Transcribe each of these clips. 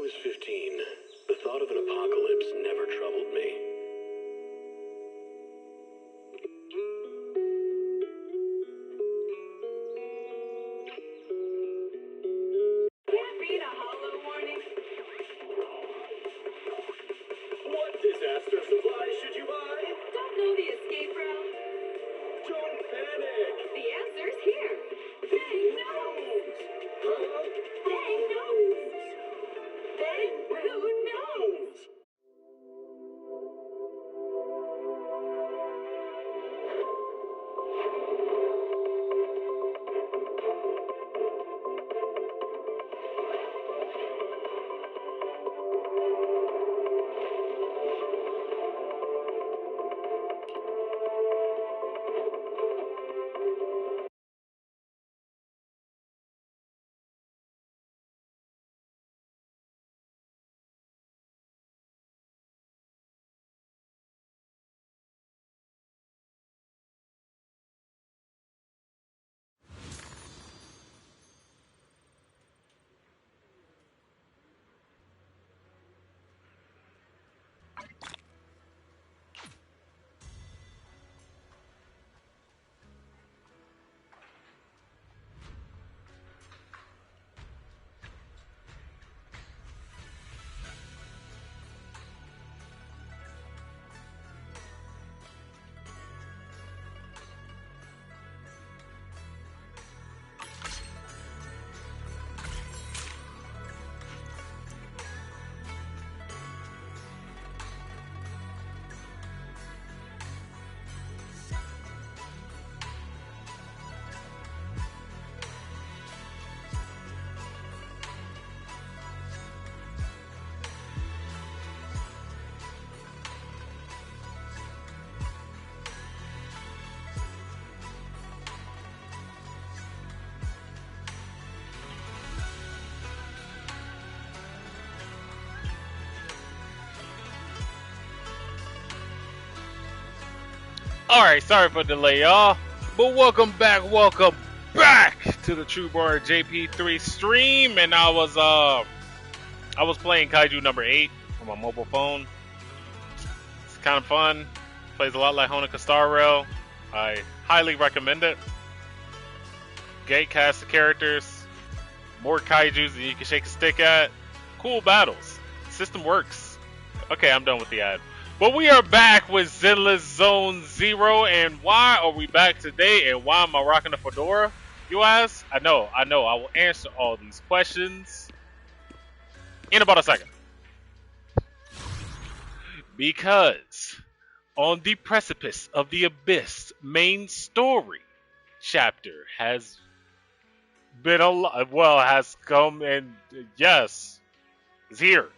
was 15, the thought of an apocalypse never troubled me. Can't read a hollow warning. What disaster supplies should you buy? Don't know the escape route. Don't panic! The answer's here. Bang knows. Huh? Bang knows. Bang who knows. Alright, sorry for the delay, y'all. But welcome back to the True Born JP3 stream. And I was playing Kaiju number 8 on my mobile phone. It's kind of fun. Plays a lot like Honika Star Rail. I highly recommend it. Great cast of characters. More kaijus that you can shake a stick at. Cool battles. System works. Okay, I'm done with the ad. But we are back with Zenless Zone Zero, and why are we back today, and why am I rocking a fedora, you ask? I know, I will answer all these questions in about a second. Because on the precipice of the abyss main story chapter has been has come, and yes, is here.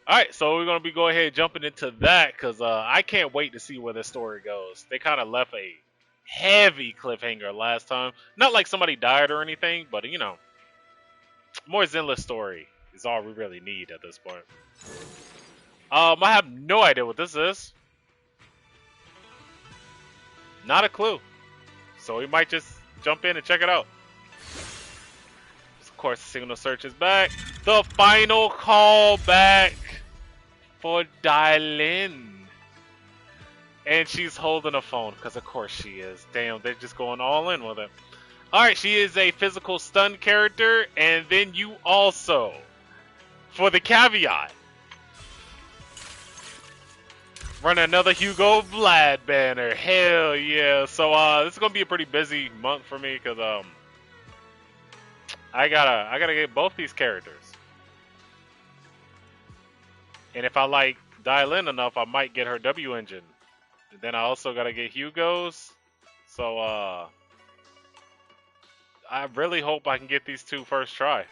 Alright, so we're going to be going ahead and jumping into that, because I can't wait to see where this story goes. They kind of left a heavy cliffhanger last time. Not like somebody died or anything, but, you know, more Zenless story is all we really need at this point. I have no idea what this is. Not a clue. So we might just jump in and check it out. Of course, the signal search is back. The final call back for Dailin. And she's holding a phone, because of course she is. Damn, they're just going all in with it. Alright, she is a physical stun character, and then you also, for the caveat, run another Hugo Vlad banner. Hell yeah. So this is gonna be a pretty busy month for me, because I gotta get both these characters. And if I like Dailin enough, I might get her W engine. And then I also gotta get Hugo's. So I really hope I can get these two first try.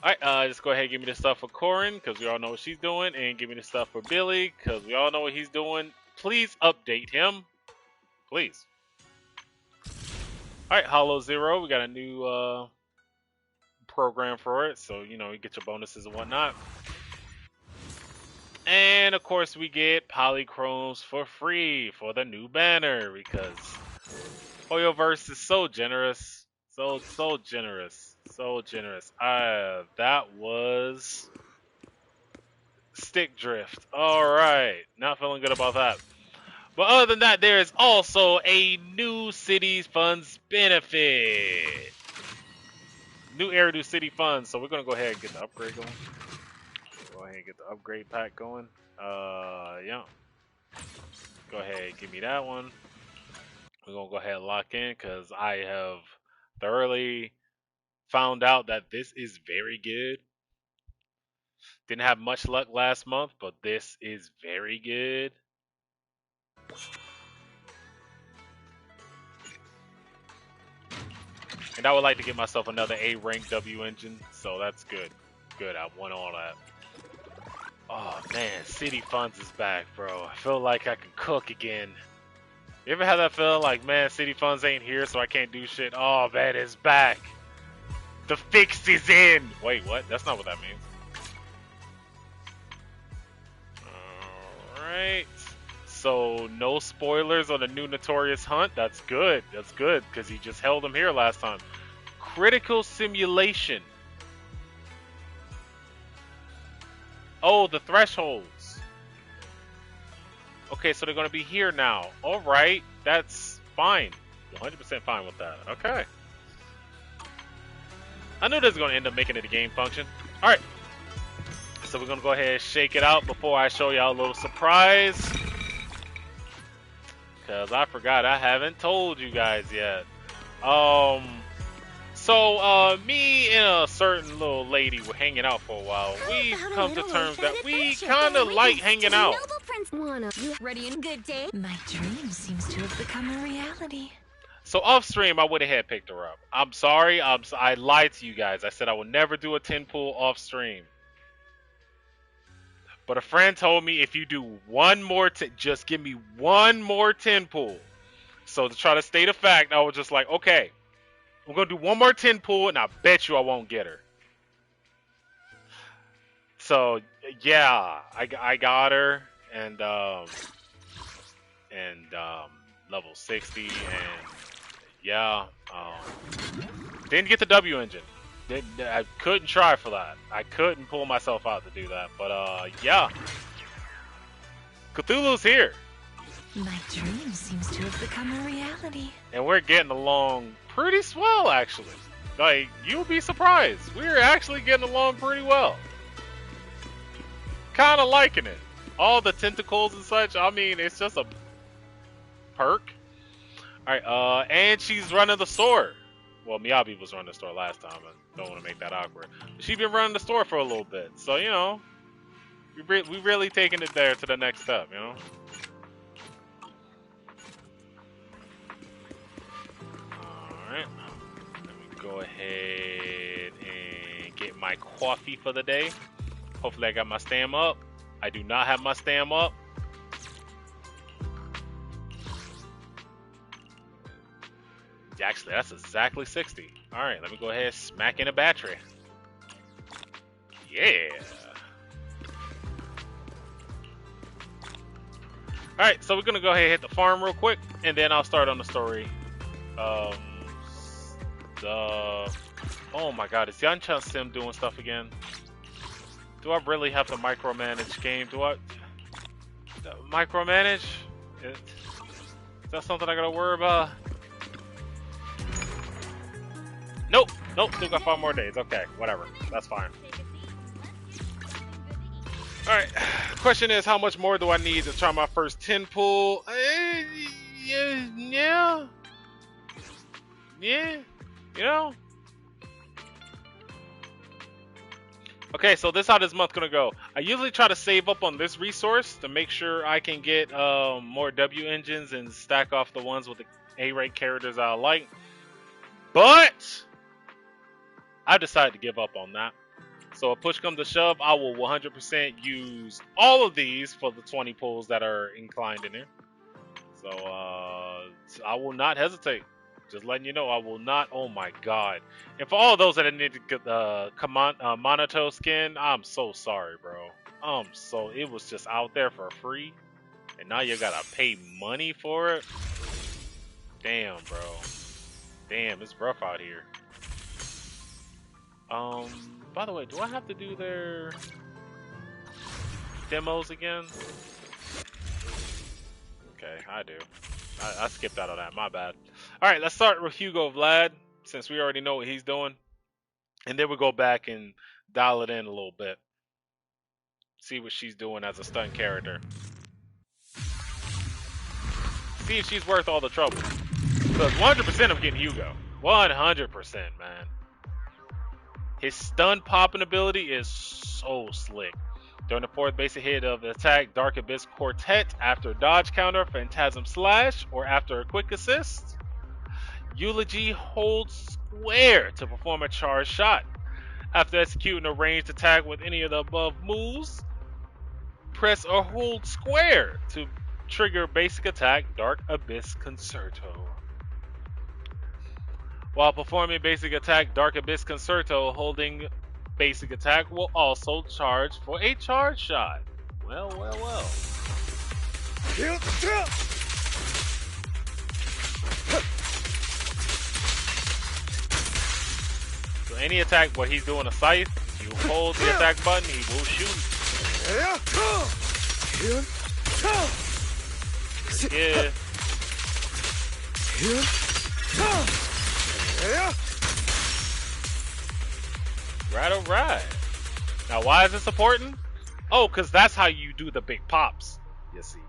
Alright, just go ahead and give me the stuff for Corin, because we all know what she's doing. And give me the stuff for Billy, because we all know what he's doing. Please update him. Please. Alright, Hollow Zero. We got a new program for it. So, you know, you get your bonuses and whatnot. And, of course, we get polychromes for free for the new banner. Because Hoyoverse is so generous. So generous. So generous. That was Stick Drift. Alright. Not feeling good about that. But other than that, there is also a new City Funds benefit. New era, new City Funds. So we're gonna go ahead and get the upgrade going. Go ahead and get the upgrade pack going. Yeah. Go ahead, give me that one. We're gonna go ahead and lock in because I have thoroughly found out that this is very good. Didn't have much luck last month, but this is very good. And I would like to get myself another A rank W engine, so that's good. Good, I want all that. Oh man, City Funds is back, bro. I feel like I can cook again. You ever had that feeling like, man, City Funds ain't here, so I can't do shit? Oh man, it's back. The fix is in. Wait, what? That's not what that means. Alright. So, no spoilers on the new Notorious Hunt. That's good. That's good, because he just held him here last time. Critical Simulation. Oh, the thresholds. Okay, so they're going to be here now. Alright, that's fine. 100% fine with that. Okay. I knew this was going to end up making it a game function. Alright. So we're going to go ahead and shake it out before I show y'all a little surprise. Because I forgot I haven't told you guys yet. So me and a certain little lady were hanging out for a while. We've come to terms that we kind of like hanging out. Ready and good day? My dream seems to have become a reality. So off stream, I went ahead and picked her up. I'm sorry, I lied to you guys. I said I would never do a 10 pool off stream. But a friend told me if you do one more, just give me one more 10 pool. So to try to state a fact, I was just like, okay, I'm going to do one more 10 pool, and I bet you I won't get her. So, yeah, I got her, and level 60, and yeah, didn't get the W engine. I couldn't try for that. I couldn't pull myself out to do that, but yeah. Cthulhu's here. My dream seems to have become a reality. And we're getting along pretty swell, actually. Like, you'll be surprised. We're actually getting along pretty well. Kind of liking it. All the tentacles and such, I mean, it's just a perk. Alright, and she's running the store. Well, Miyabi was running the store last time. I don't want to make that awkward. She's been running the store for a little bit. So, you know, we really taking it there to the next step, you know? Alright. Let me go ahead and get my coffee for the day. Hopefully I got my stam up. I do not have my stam up. Actually, that's exactly 60. Alright, let me go ahead and smack in a battery. Yeah. Alright, so we're going to go ahead and hit the farm real quick, and then I'll start on the story. Oh my god, is Yanchan Sim doing stuff again? Do I really have to micromanage game? Do I micromanage? Is that something I gotta worry about? Nope, still got 5 more days. Okay, whatever, that's fine. Alright, question is, how much more do I need to try my first 10 pool? Yeah, you know? Okay, so this is how this month gonna go. I usually try to save up on this resource to make sure I can get more W engines and stack off the ones with the A-rank characters I like. But I decided to give up on that. So if push comes to shove, I will 100% use all of these for the 20 pulls that are inclined in there. So I will not hesitate. Just letting you know, I will not. Oh my god! And for all those that need to get the Monato skin, I'm so sorry, bro. It was just out there for free, and now you gotta pay money for it. Damn, bro. Damn, it's rough out here. By the way, do I have to do their demos again? Okay, I do. I skipped out on that, my bad. Alright, let's start with Hugo Vlad, since we already know what he's doing. And then we'll go back and dial it in a little bit. See what she's doing as a stunt character. See if she's worth all the trouble. Because 100% I'm getting Hugo. 100%, man. His stun popping ability is so slick. During the fourth basic hit of the attack, Dark Abyss Quartet, after a dodge counter, Phantasm Slash, or after a quick assist, Eulogy holds square to perform a charge shot. After executing a ranged attack with any of the above moves, press or hold square to trigger basic attack Dark Abyss Concerto. While performing basic attack Dark Abyss Concerto, holding basic attack will also charge for a charge shot. Well, well, well. So any attack where he's doing a scythe, you hold the attack button, he will shoot. Yeah. Right, alright. Now, why is this important? Oh, because that's how you do the big pops. You see,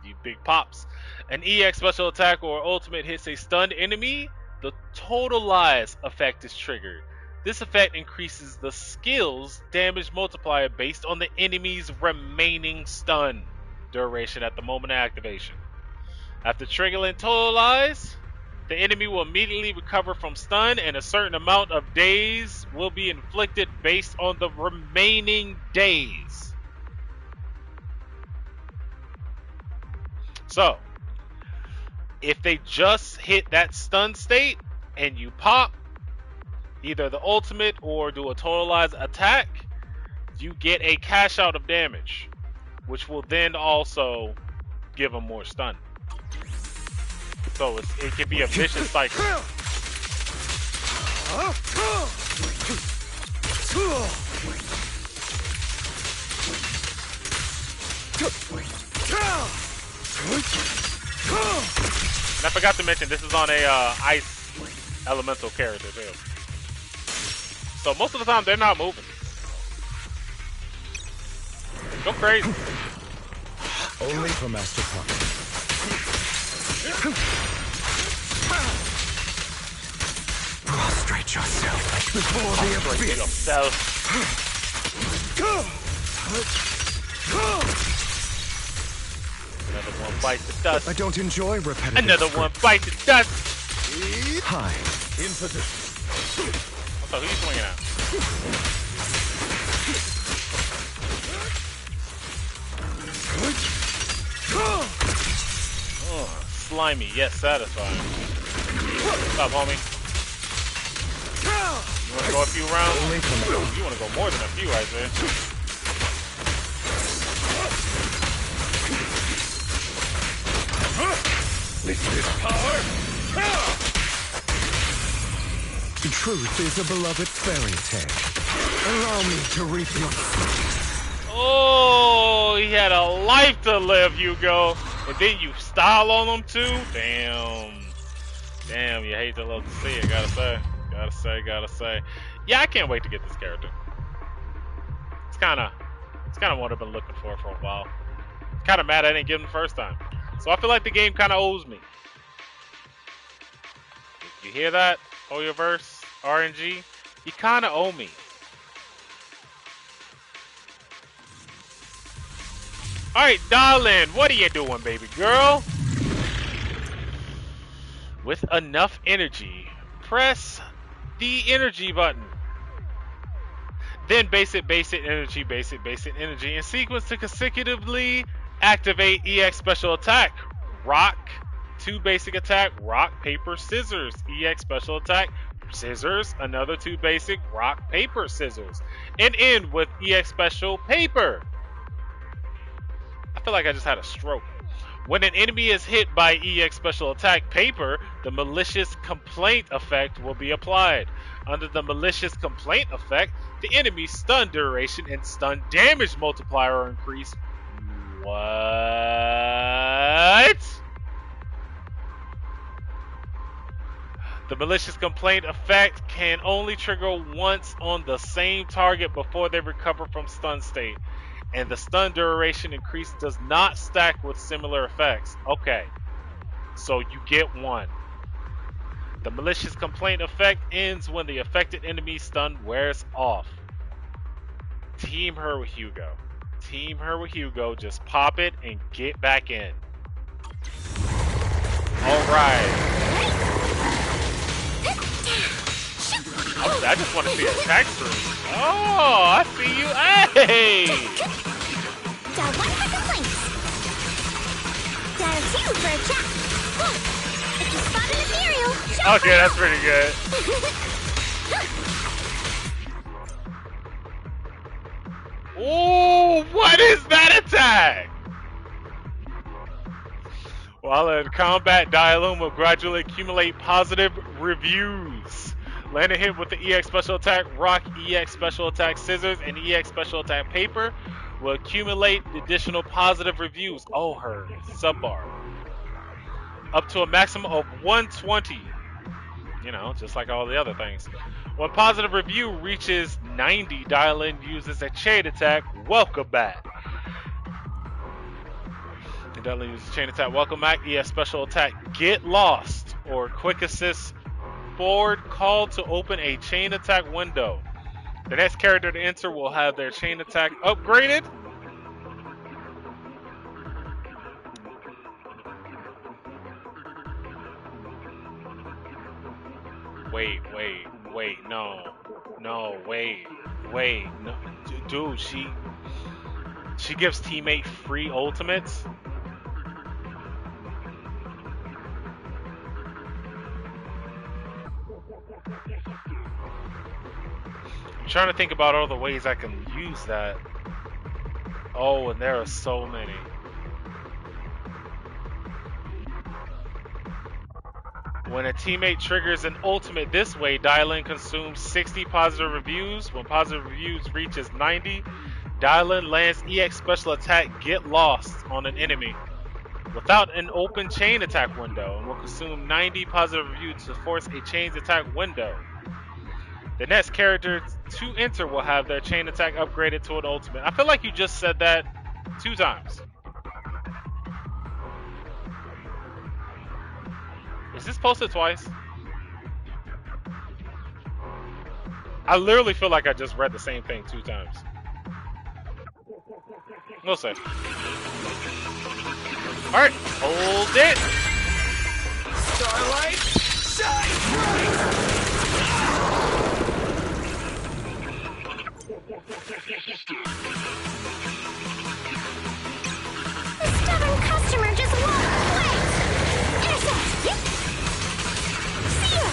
you big pops. An EX special attack or ultimate hits a stunned enemy, the totalize effect is triggered. This effect increases the skill's damage multiplier based on the enemy's remaining stun duration at the moment of activation. After triggering totalize, the enemy will immediately recover from stun, and a certain amount of days will be inflicted based on the remaining days. So, if they just hit that stun state and you pop either the ultimate or do a totalized attack, you get a cash out of damage, which will then also give them more stun. So it can be a vicious cycle. And I forgot to mention, this is on a ice elemental character too. So most of the time they're not moving. Go crazy. Only for Master Puppet. Prostrate yourself before the abyss. Another one bites the dust. I don't enjoy repetitive. Another one bites the dust. Hi. In position. So who you swinging at? Oh, slimy, yet satisfying. What's up, homie? You want to go a few rounds? You want to go more than a few right there. Listen this power. The truth is a beloved fairy tale. Allow me to reap your fruit. Oh, he had a life to live, Hugo. And then you style on him too? Damn. Damn, you hate to love to see it, gotta say. Yeah, I can't wait to get this character. It's kinda what I've been looking for a while. Kinda mad I didn't get him the first time. So I feel like the game kinda owes me. You hear that? Hoyoverse, RNG? You kinda owe me. Alright, darling, what are you doing, baby girl? With enough energy, press the energy button. Then basic energy in sequence to consecutively activate EX special attack. Rock, 2 basic attack, rock, paper, scissors. EX special attack, scissors, another 2 basic, rock, paper, scissors. And end with EX special paper. I feel like I just had a stroke. When an enemy is hit by EX special attack paper, the malicious complaint effect will be applied. Under the malicious complaint effect, the enemy's stun duration and stun damage multiplier are increased. What? The malicious complaint effect can only trigger once on the same target before they recover from stun state. And the stun duration increase does not stack with similar effects. Okay, so you get one. The malicious complaint effect ends when the affected enemy's stun wears off. Team her with Hugo. Team her with Hugo. Just pop it and get back in. Alright. I just want to see attack through. Oh, I see you. Hey! Dial 1 for complaints. Dial 2 for a chat. If you spot an ethereal, shout Okay, that's pretty good. Ooh, what is that attack? While in combat, Dialum will gradually accumulate positive reviews. Land a hit with the EX special attack, rock, EX special attack, scissors, and EX special attack paper will accumulate additional positive reviews. Oh, her subbar. Up to a maximum of 120. You know, just like all the other things. When positive review reaches 90, Dial-In uses a chain attack, welcome back. Dial-In uses chain attack, welcome back, ES special attack, get lost, or quick assist forward call to open a chain attack window. The next character to enter will have their chain attack upgraded. Wait, no, no. Dude, she gives teammate free ultimates? I'm trying to think about all the ways I can use that. Oh, and there are so many. When a teammate triggers an ultimate this way, Dial-In consumes 60 positive reviews. When positive reviews reaches 90, Dial-In lands EX special attack Get Lost on an enemy without an open chain attack window and will consume 90 positive reviews to force a chain attack window. The next character to enter will have their chain attack upgraded to an ultimate. I feel like you just said that 2 times. Is this posted twice? I literally feel like I just read the same thing 2 times. We'll see. Alright, hold it! Starlight, shine bright! The stubborn customer just won't quit. Intercept. Yep. Seal.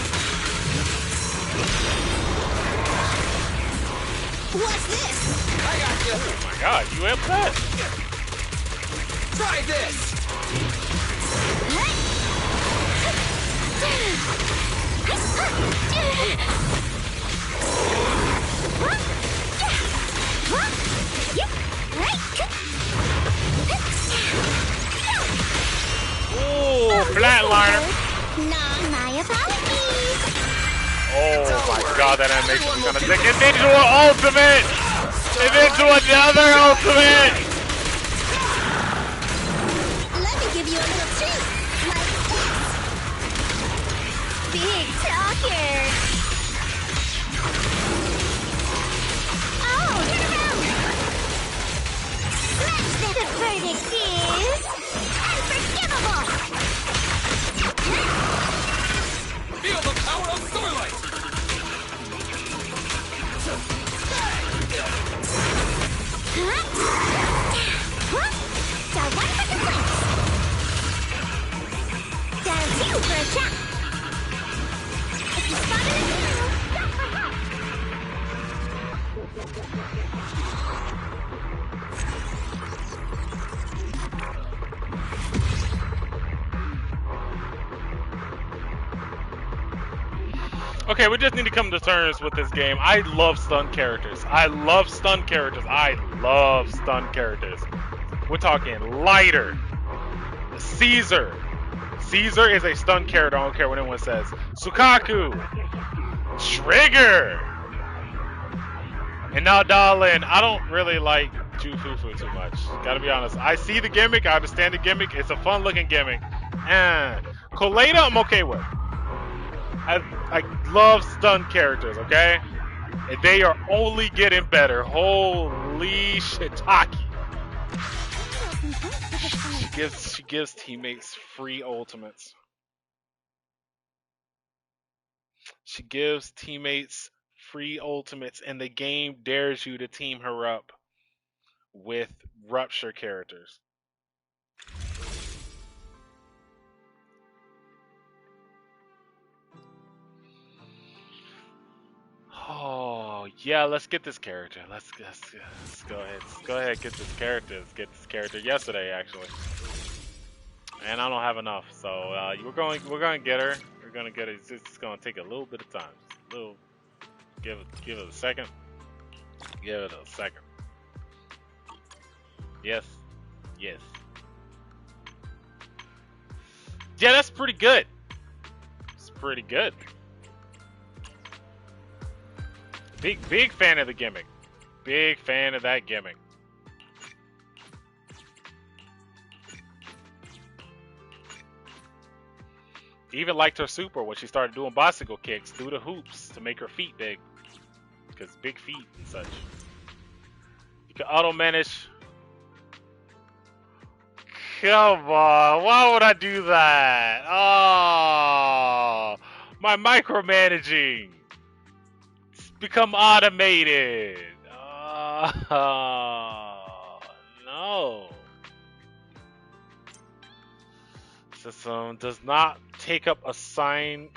What's this? I got you! Oh my god, you upset? Try this! Ooh, flatliner. My apologies. Oh my god, that animation is gonna take it into an ultimate! And into another ultimate! Let me give you a little treat, like this. Big talker. Oh, turn around. Smash this. The verdict is unforgivable. Feel the power of Starlight! Dial 1 for complaints. Dial 2 for a chat. If you spot an Okay, we just need to come to terms with this game. I love stun characters. I love stun characters. I love stun characters. We're talking lighter. Caesar. Caesar is a stun character. I don't care what anyone says. Sukaku. Trigger. And now, darling, I don't really like Jufufu too much. Gotta be honest. I see the gimmick. I understand the gimmick. It's a fun-looking gimmick. And Colada, I'm okay with. I love stun characters, okay? And they are only getting better. Holy shiitake. She gives teammates free ultimates. She gives teammates free ultimates, and the game dares you to team her up with Rupture characters. Oh yeah, let's get this character. Let's go ahead. Let's go ahead and get this character. Let's get this character yesterday actually. And I don't have enough, so we're gonna get her. We're gonna get her. It's gonna take a little bit of time. Just a little. Give it a second. Give it a second. Yes. Yes. Yeah, that's pretty good. It's pretty good. Big fan of the gimmick. Big fan of that gimmick. Even liked her super when she started doing bicycle kicks through the hoops to make her feet big. Because big feet and such. You can auto manage. Come on, why would I do that? Oh, my micromanaging. It's become automated. Oh, no. System does not take up assigned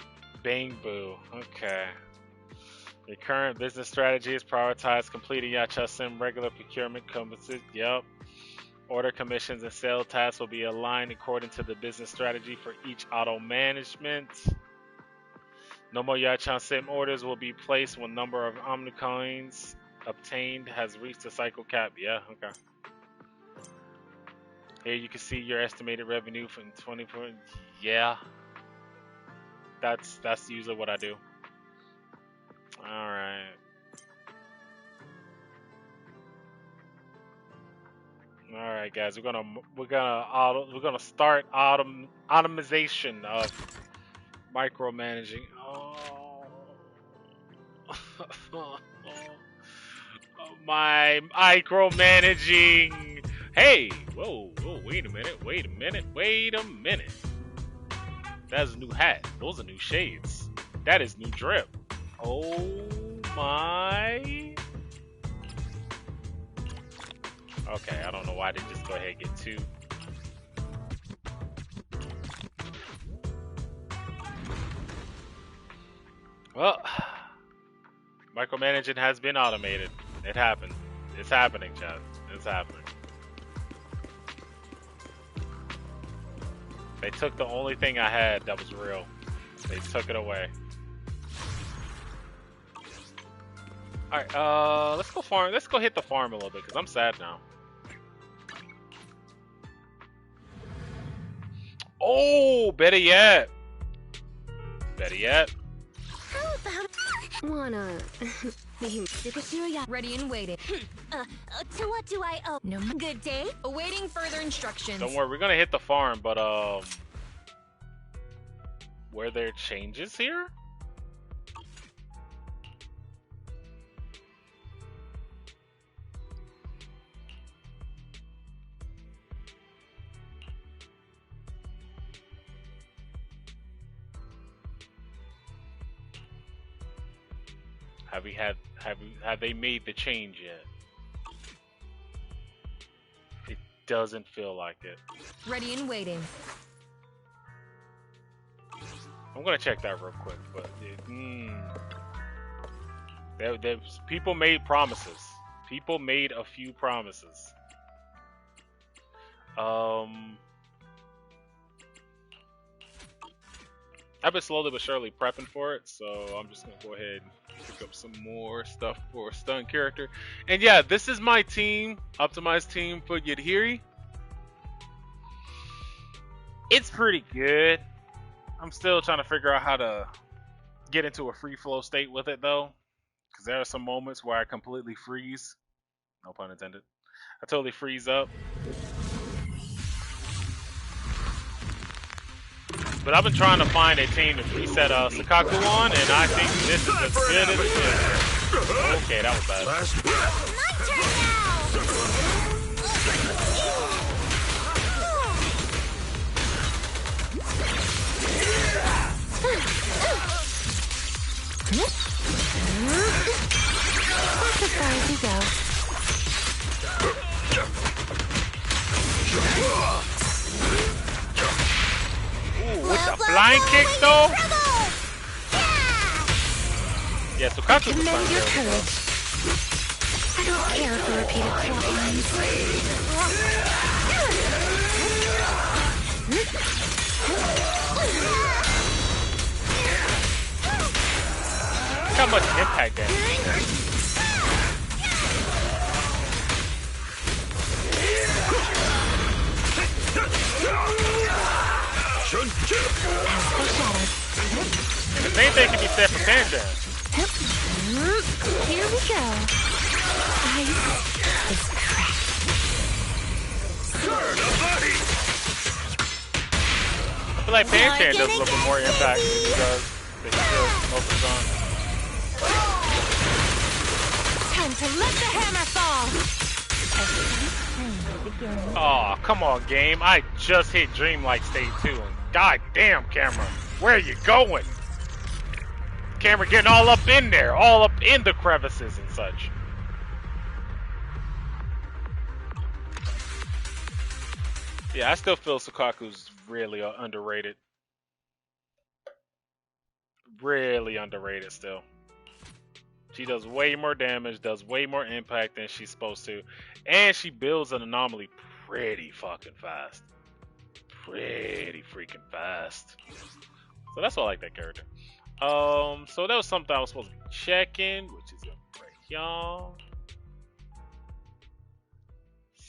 bang boo. Okay. The current business strategy is prioritize completing Yacha Sim regular procurement commitments. Yep. Order commissions and sale tasks will be aligned according to the business strategy for each auto management. No more Yachan Sim orders will be placed when number of Omnicoins obtained has reached the cycle cap. Yeah, okay. Here you can see your estimated revenue from 24. Yeah. That's usually what I do. Alright. Alright guys, we're gonna start automation of micromanaging. Oh. My micromanaging. Hey, whoa, wait a minute. That's a new hat. Those are new shades. That is new drip. Oh my. Okay, I don't know why I didn't just go ahead and get two. Well, micromanaging has been automated. It happened. It's happening, chat. It's happening. They took the only thing I had that was real. They took it away. Alright, let's go farm. Let's go hit the farm a little bit, because I'm sad now. Oh, better yet. Better yet. How about wanna Ready and waiting. to what do I owe? No. Good day. Awaiting further instructions. Don't worry, we're gonna hit the farm, but were there changes here? Have they made the change yet? It doesn't feel like it. Ready and waiting. I'm gonna check that real quick, but people made promises. People made a few promises. I've been slowly but surely prepping for it, so I'm just gonna go ahead and pick up some more stuff for stun character. And yeah, this is my team, optimized team for Yadhiri. It's pretty good. I'm still trying to figure out how to get into a free flow state with it though, because there are some moments where I completely freeze. No pun intended. I totally freeze up. But I've been trying to find a team to reset Sakaku on, and I think this is as good as it is. Okay, that was bad. My turn now! That's as far as you go. Ooh, with the flying kick though? Yeah, Sakaku's a Commend your fine courage. I don't care for repeated plot lines. Look how much impact damage. The same thing can be said for Panda. Here we go. Ice is cracked. I feel like Panchan does a little bit more impact than he does most of the time. Time to let the hammer fall. Oh, come on, game. I just hit Dreamlike State 2. And goddamn, camera. Where are you going? Camera getting all up in there. All up in the crevices and such. Yeah, I still feel Sakaku's really underrated. Really underrated still. She does way more damage, does way more impact than she's supposed to, and she builds an anomaly pretty fucking fast. Pretty freaking fast. So that's why I like that character. So that was something I was supposed to be checking, which is right here.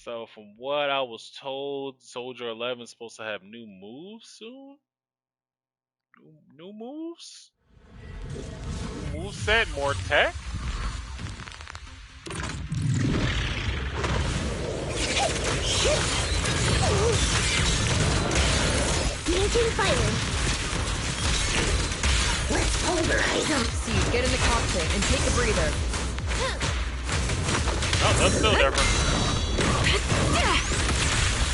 So from what I was told, Soldier 11 is supposed to have new moves soon. New moves? New moveset, more tech? Engine firing. Let's pulverize. See, get in the cockpit and take a breather. Oh, that's still different.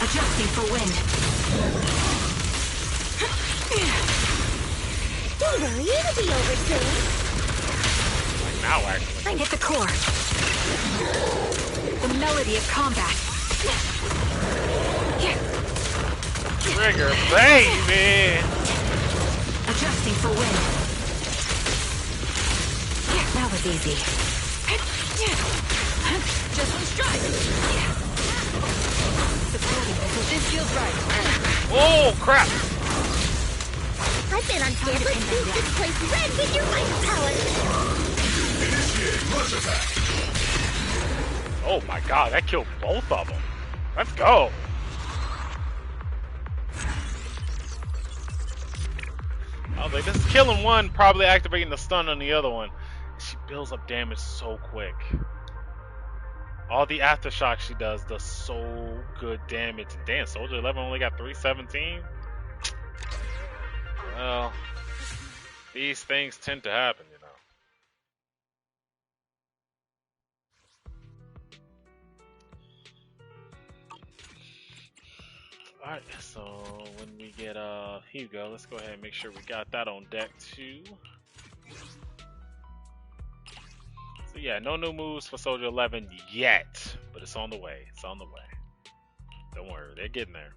Adjusting for wind. Don't worry, it'll be over soon. Like now, actually. Hit the core. The melody of combat. Trigger, baby! Adjusting for wind. That was easy. Just one strike. Supporting because this feels right. Oh, crap! I've been on scared. Let's beat this place red with your ice power. Oh my god, that killed both of them. Let's go. I was like, this is killing one, probably activating the stun on the other one. She builds up damage so quick. All the aftershock she does so good damage. Damn, Soldier 11 only got 317? Well, these things tend to happen, you know. Alright, so when we get, here you go, let's go ahead and make sure we got that on deck too. So yeah, no new moves for Soldier 11 yet, but it's on the way, it's on the way. Don't worry, they're getting there.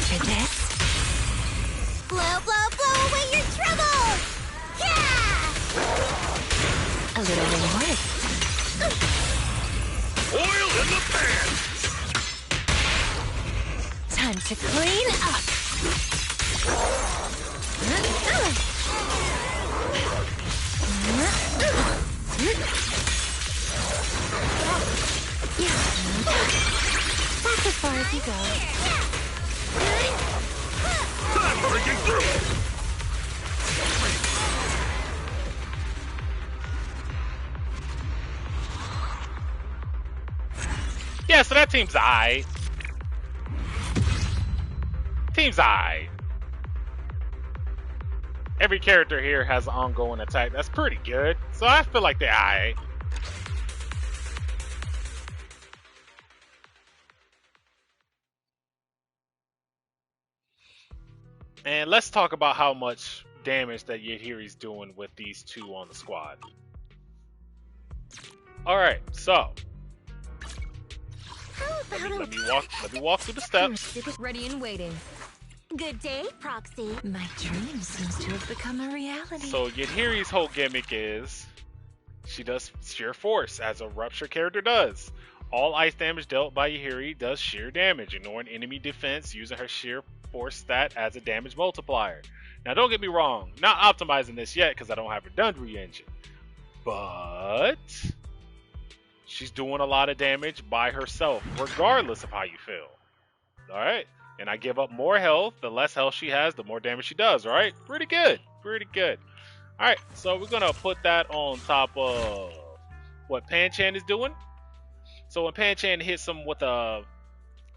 for this. Blow, blow, blow away your troubles! Yeah! A little reward. Oil in the pan! Time to clean up. That's as far as you go. Time breaking through! Yeah, so that team's aight. Team's aight. Every character here has an ongoing attack. That's pretty good. So I feel like they're aight. And let's talk about how much damage that Yahiri's doing with these two on the squad. Alright, so How about let me walk through the steps. Ready and waiting. Good day, Proxy. My dream seems to have become a reality. So Yahiri's whole gimmick is she does sheer force, as a rupture character does. All ice damage dealt by Yahiri does sheer damage, ignoring enemy defense using her sheer force stat as a damage multiplier. Now don't get me wrong, not optimizing this yet because I don't have redundant engine, but she's doing a lot of damage by herself, regardless of how you feel. Alright? And I give up more health. The less health she has, the more damage she does, right? Pretty good. Pretty good. Alright, so we're going to put that on top of what Pan-chan is doing. So when Pan-chan hits him with a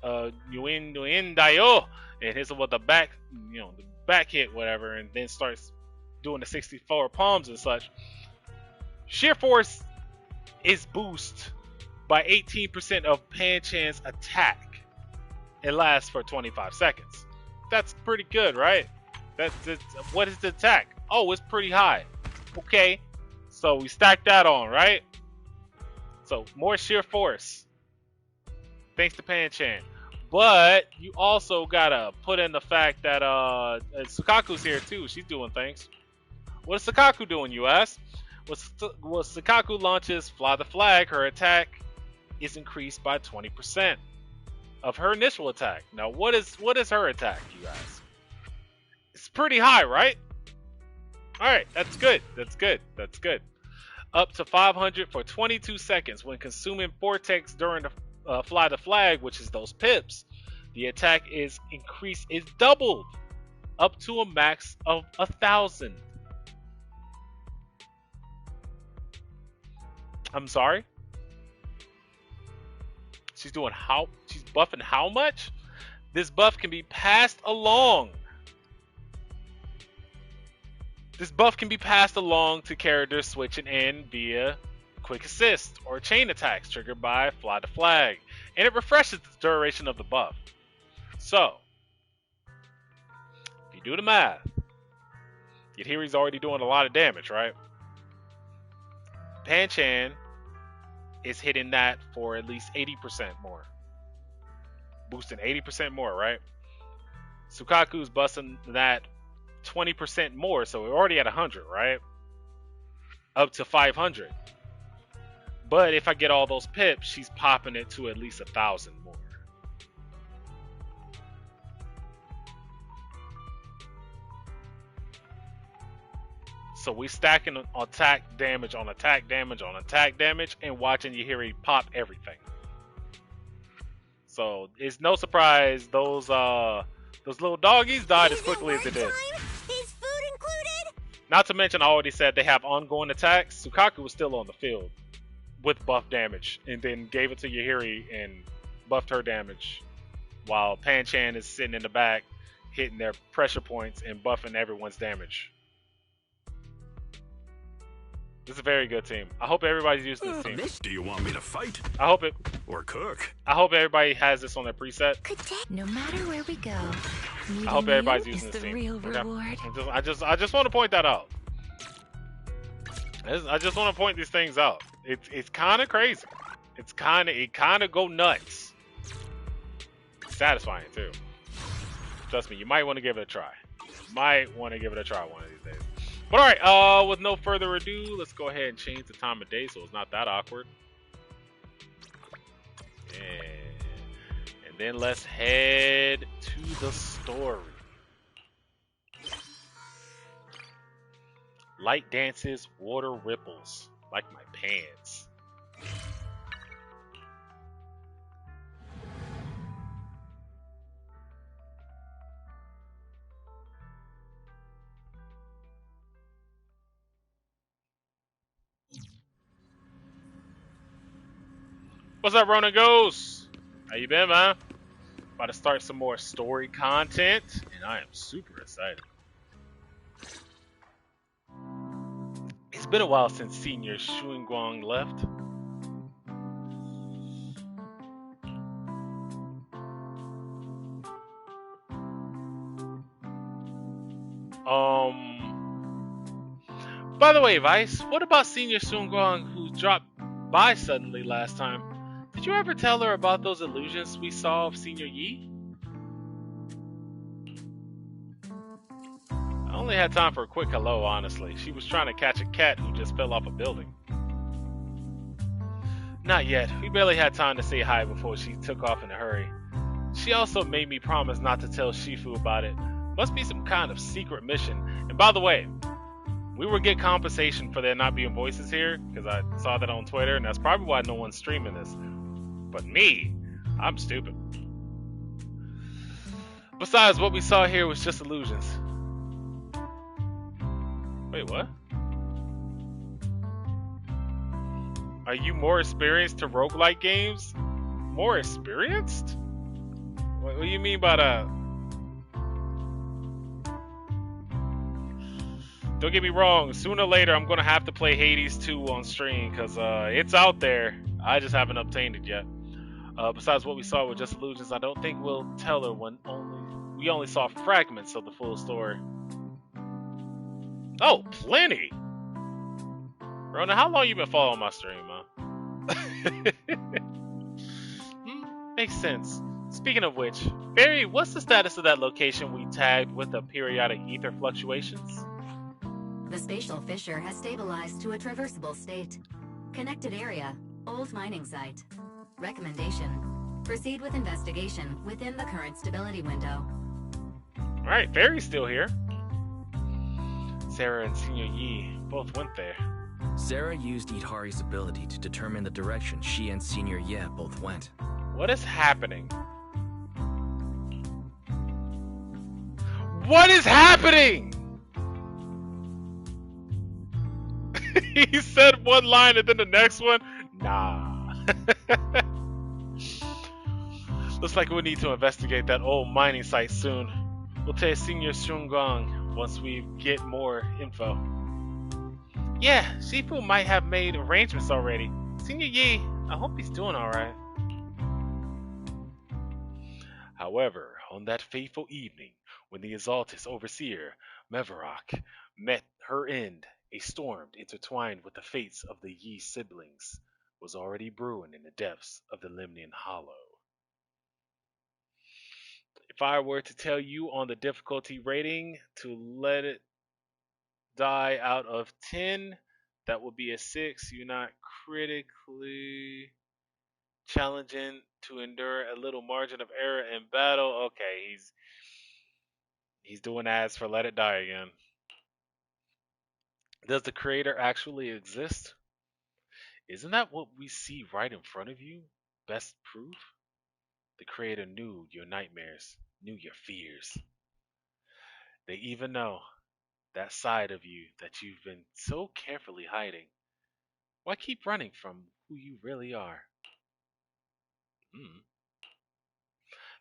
Nguyen Dayo, and hits him with the back, the back hit, whatever, and then starts doing the 64 palms and such, sheer force is boost by 18% of Pan-chan's attack. It lasts for 25 seconds. That's pretty good, right? What is the attack? Oh, it's pretty high. Okay, so we stack that on, right? So more sheer force, thanks to Pan-chan. But you also gotta put in the fact that Sukaku's here too. She's doing things. What is Sukaku doing, you ask? Well, Sukaku launches Fly the Flag, her attack is increased by 20% of her initial attack. Now, what is her attack, you ask? It's pretty high, right? Alright, that's good. That's good. That's good. Up to 500 for 22 seconds. When consuming Vortex during the Fly the Flag, which is those pips, the attack is doubled up to a max of 1,000. I'm sorry? She's buffing how much? This buff can be passed along. This buff can be passed along to characters switching in via quick assist or chain attacks triggered by Fly the Flag, and it refreshes the duration of the buff. So, if you do the math, Yahiri's already doing a lot of damage, right? Pan-chan is hitting that for at least 80% more. Boosting 80% more, right? Sukaku's busting that 20% more, so we're already at 100, right? Up to 500. But if I get all those pips, she's popping it to at least 1,000 more. So we stacking attack damage on attack damage on attack damage and watching Yahiri pop everything. So it's no surprise those little doggies died as quickly as they did. Is food included? Not to mention, I already said they have ongoing attacks. Sukaku was still on the field with buff damage, and then gave it to Yahiri and buffed her damage, while Pan-chan is sitting in the back, hitting their pressure points and buffing everyone's damage. This is a very good team. I hope everybody's using this team. Do you want me to fight? I hope it. Or cook? I hope everybody has this on their preset. Good day. No matter where we go, I hope everybody's meeting you using is this the team. real Okay? reward. I just want to point that out. I just want to point these things out. It's kind of crazy. It kind of go nuts. It's satisfying too. Trust me, you might want to give it a try. Might want to give it a try one of these days. But alright, with no further ado, let's go ahead and change the time of day so it's not that awkward. And then let's head to the story. Light dances, water ripples, like my pants. What's up, Ronan Ghost? How you been, man? About to start some more story content, and I am super excited. It's been a while since Senior Shuingguang left. By the way, Vice, what about Senior Shuingguang who dropped by suddenly last time? Did you ever tell her about those illusions we saw of Senior Yi? I only had time for a quick hello, honestly. She was trying to catch a cat who just fell off a building. Not yet. We barely had time to say hi before she took off in a hurry. She also made me promise not to tell Shifu about it. Must be some kind of secret mission. And by the way, we will get compensation for there not being voices here, because I saw that on Twitter, and that's probably why no one's streaming this. But me, I'm stupid. Besides, what we saw here was just illusions. Wait, what? Are you more experienced to roguelike games? More experienced? What do you mean by that? Don't get me wrong, sooner or later I'm gonna have to play Hades 2 on stream, because it's out there. I just haven't obtained it yet. Besides, what we saw were just illusions. I don't think we'll tell her when we only saw fragments of the full story. Oh, plenty! Rona, how long you been following my stream, huh? Makes sense. Speaking of which, Barry, what's the status of that location we tagged with the periodic ether fluctuations? The spatial fissure has stabilized to a traversable state. Connected area, old mining site. Recommendation: proceed with investigation within the current stability window. Alright, Barry's still here. Sarah and Senior Yi both went there. Sarah used Itari's ability to determine the direction she and Senior Ye both went. What is happening? What is happening? He said one line and then the next one? Nah. Looks like we need to investigate that old mining site soon. We'll tell Senior Shuingguang once we get more info. Yeah, Shifu might have made arrangements already. Senior Yi, I hope he's doing alright. However, on that fateful evening, when the Exaltus Overseer, Mevarok, met her end, a storm intertwined with the fates of the Yi siblings was already brewing in the depths of the Limnian Hollow. If I were to tell you on the difficulty rating to let it die out of 10, that would be a 6. You're not critically challenging to endure a little margin of error in battle. Okay, he's doing ads for Let It Die again. Does the creator actually exist? Isn't that what we see right in front of you? Best proof? The creator knew your nightmares, knew your fears. They even know that side of you that you've been so carefully hiding. Why keep running from who you really are?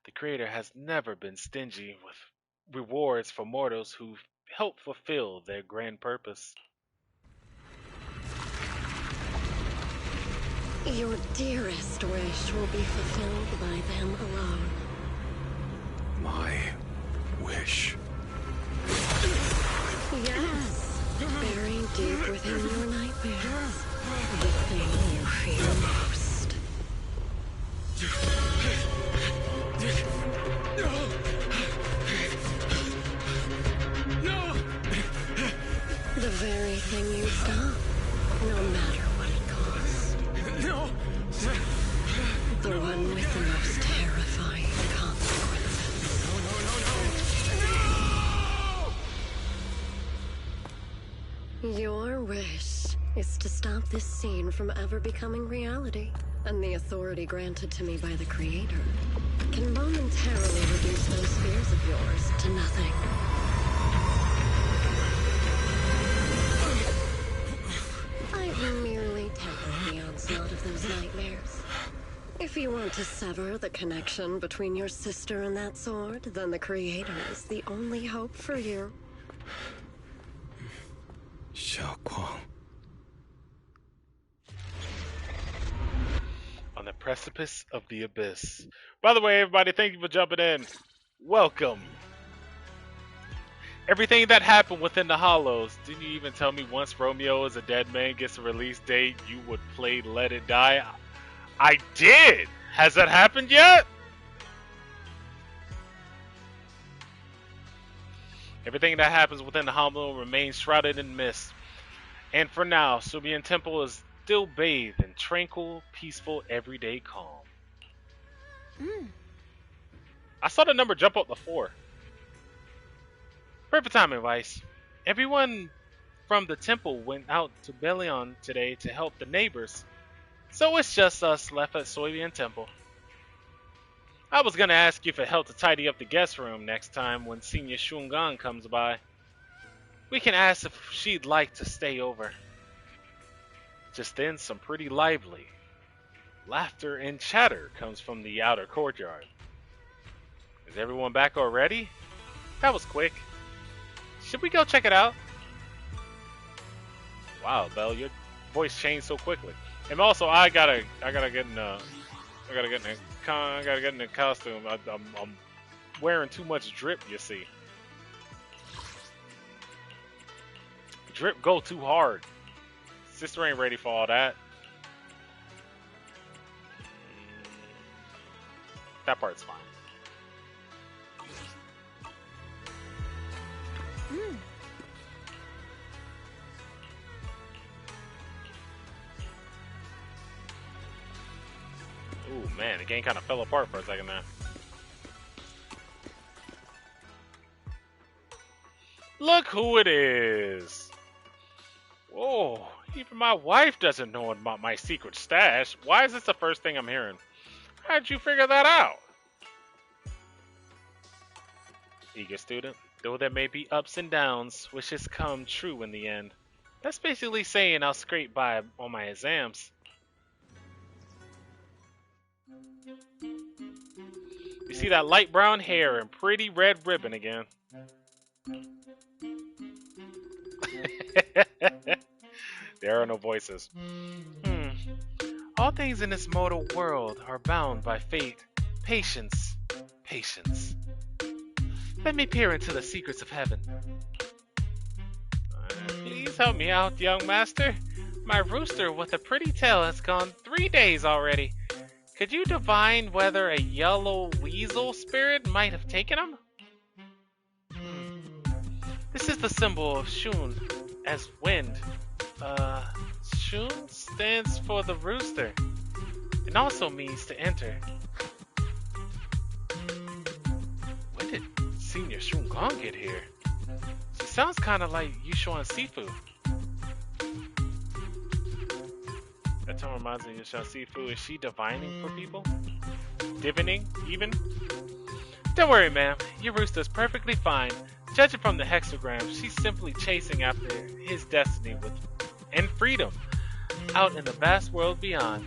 The creator has never been stingy with rewards for mortals who help fulfill their grand purpose. Your dearest wish will be fulfilled by them alone. My wish. Yes, buried deep within your nightmares. The thing you fear most. very thing you stop, no matter what it costs. No! The one with the most terrifying consequences. Your wish is to stop this scene from ever becoming reality, and the authority granted to me by the Creator can momentarily reduce those fears of yours to nothing. I've merely tempered the onslaught of those nightmares. If you want to sever the connection between your sister and that sword, then the Creator is the only hope for you. Xiaoguang. On the precipice of the abyss. By the way, everybody, thank you for jumping in. Welcome. Everything that happened within the Hollows. Didn't you even tell me once Romeo is a dead man gets a release date, you would play Let It Die? I did! Has that happened yet? Everything that happens within the Hollow remains shrouded in mist. And for now, Subian Temple is still bathed in tranquil, peaceful, everyday calm. I saw the number jump up to 4. Perfect timing, Vice. Everyone from the temple went out to Belion today to help the neighbors. So it's just us left at Soyvian Temple. I was gonna ask you for help to tidy up the guest room next time when Senior Shungan comes by. We can ask if she'd like to stay over. Just then, some pretty lively laughter and chatter comes from the outer courtyard. Is everyone back already? That was quick. Should we go check it out? Wow, Belle, your voice changed so quickly. And also, I gotta get in the costume. I'm wearing too much drip, you see. Drip go too hard. Sister ain't ready for all that. That part's fine. Ooh, man, the game kind of fell apart for a second there. Look who it is! Whoa, even my wife doesn't know about my secret stash. Why is this the first thing I'm hearing? How'd you figure that out? Eager student, though there may be ups and downs, wishes come true in the end. That's basically saying I'll scrape by on my exams. You see that light brown hair and pretty red ribbon again. There are no voices. All things in this mortal world are bound by fate. Patience. Patience. Let me peer into the secrets of heaven. Please help me out, young master. My rooster with a pretty tail has gone 3 days already. Could you divine whether a yellow weasel spirit might have taken him? This is the symbol of Shun as wind. Shun stands for the rooster and also means to enter. When did Senior Shungan get here? She sounds kind of like Yushuan Sifu. That term reminds me of Yushuan Sifu. Is she divining for people? Divining, even? Don't worry, ma'am. Your rooster's perfectly fine. Judging from the hexagram, she's simply chasing after his destiny and freedom out in the vast world beyond.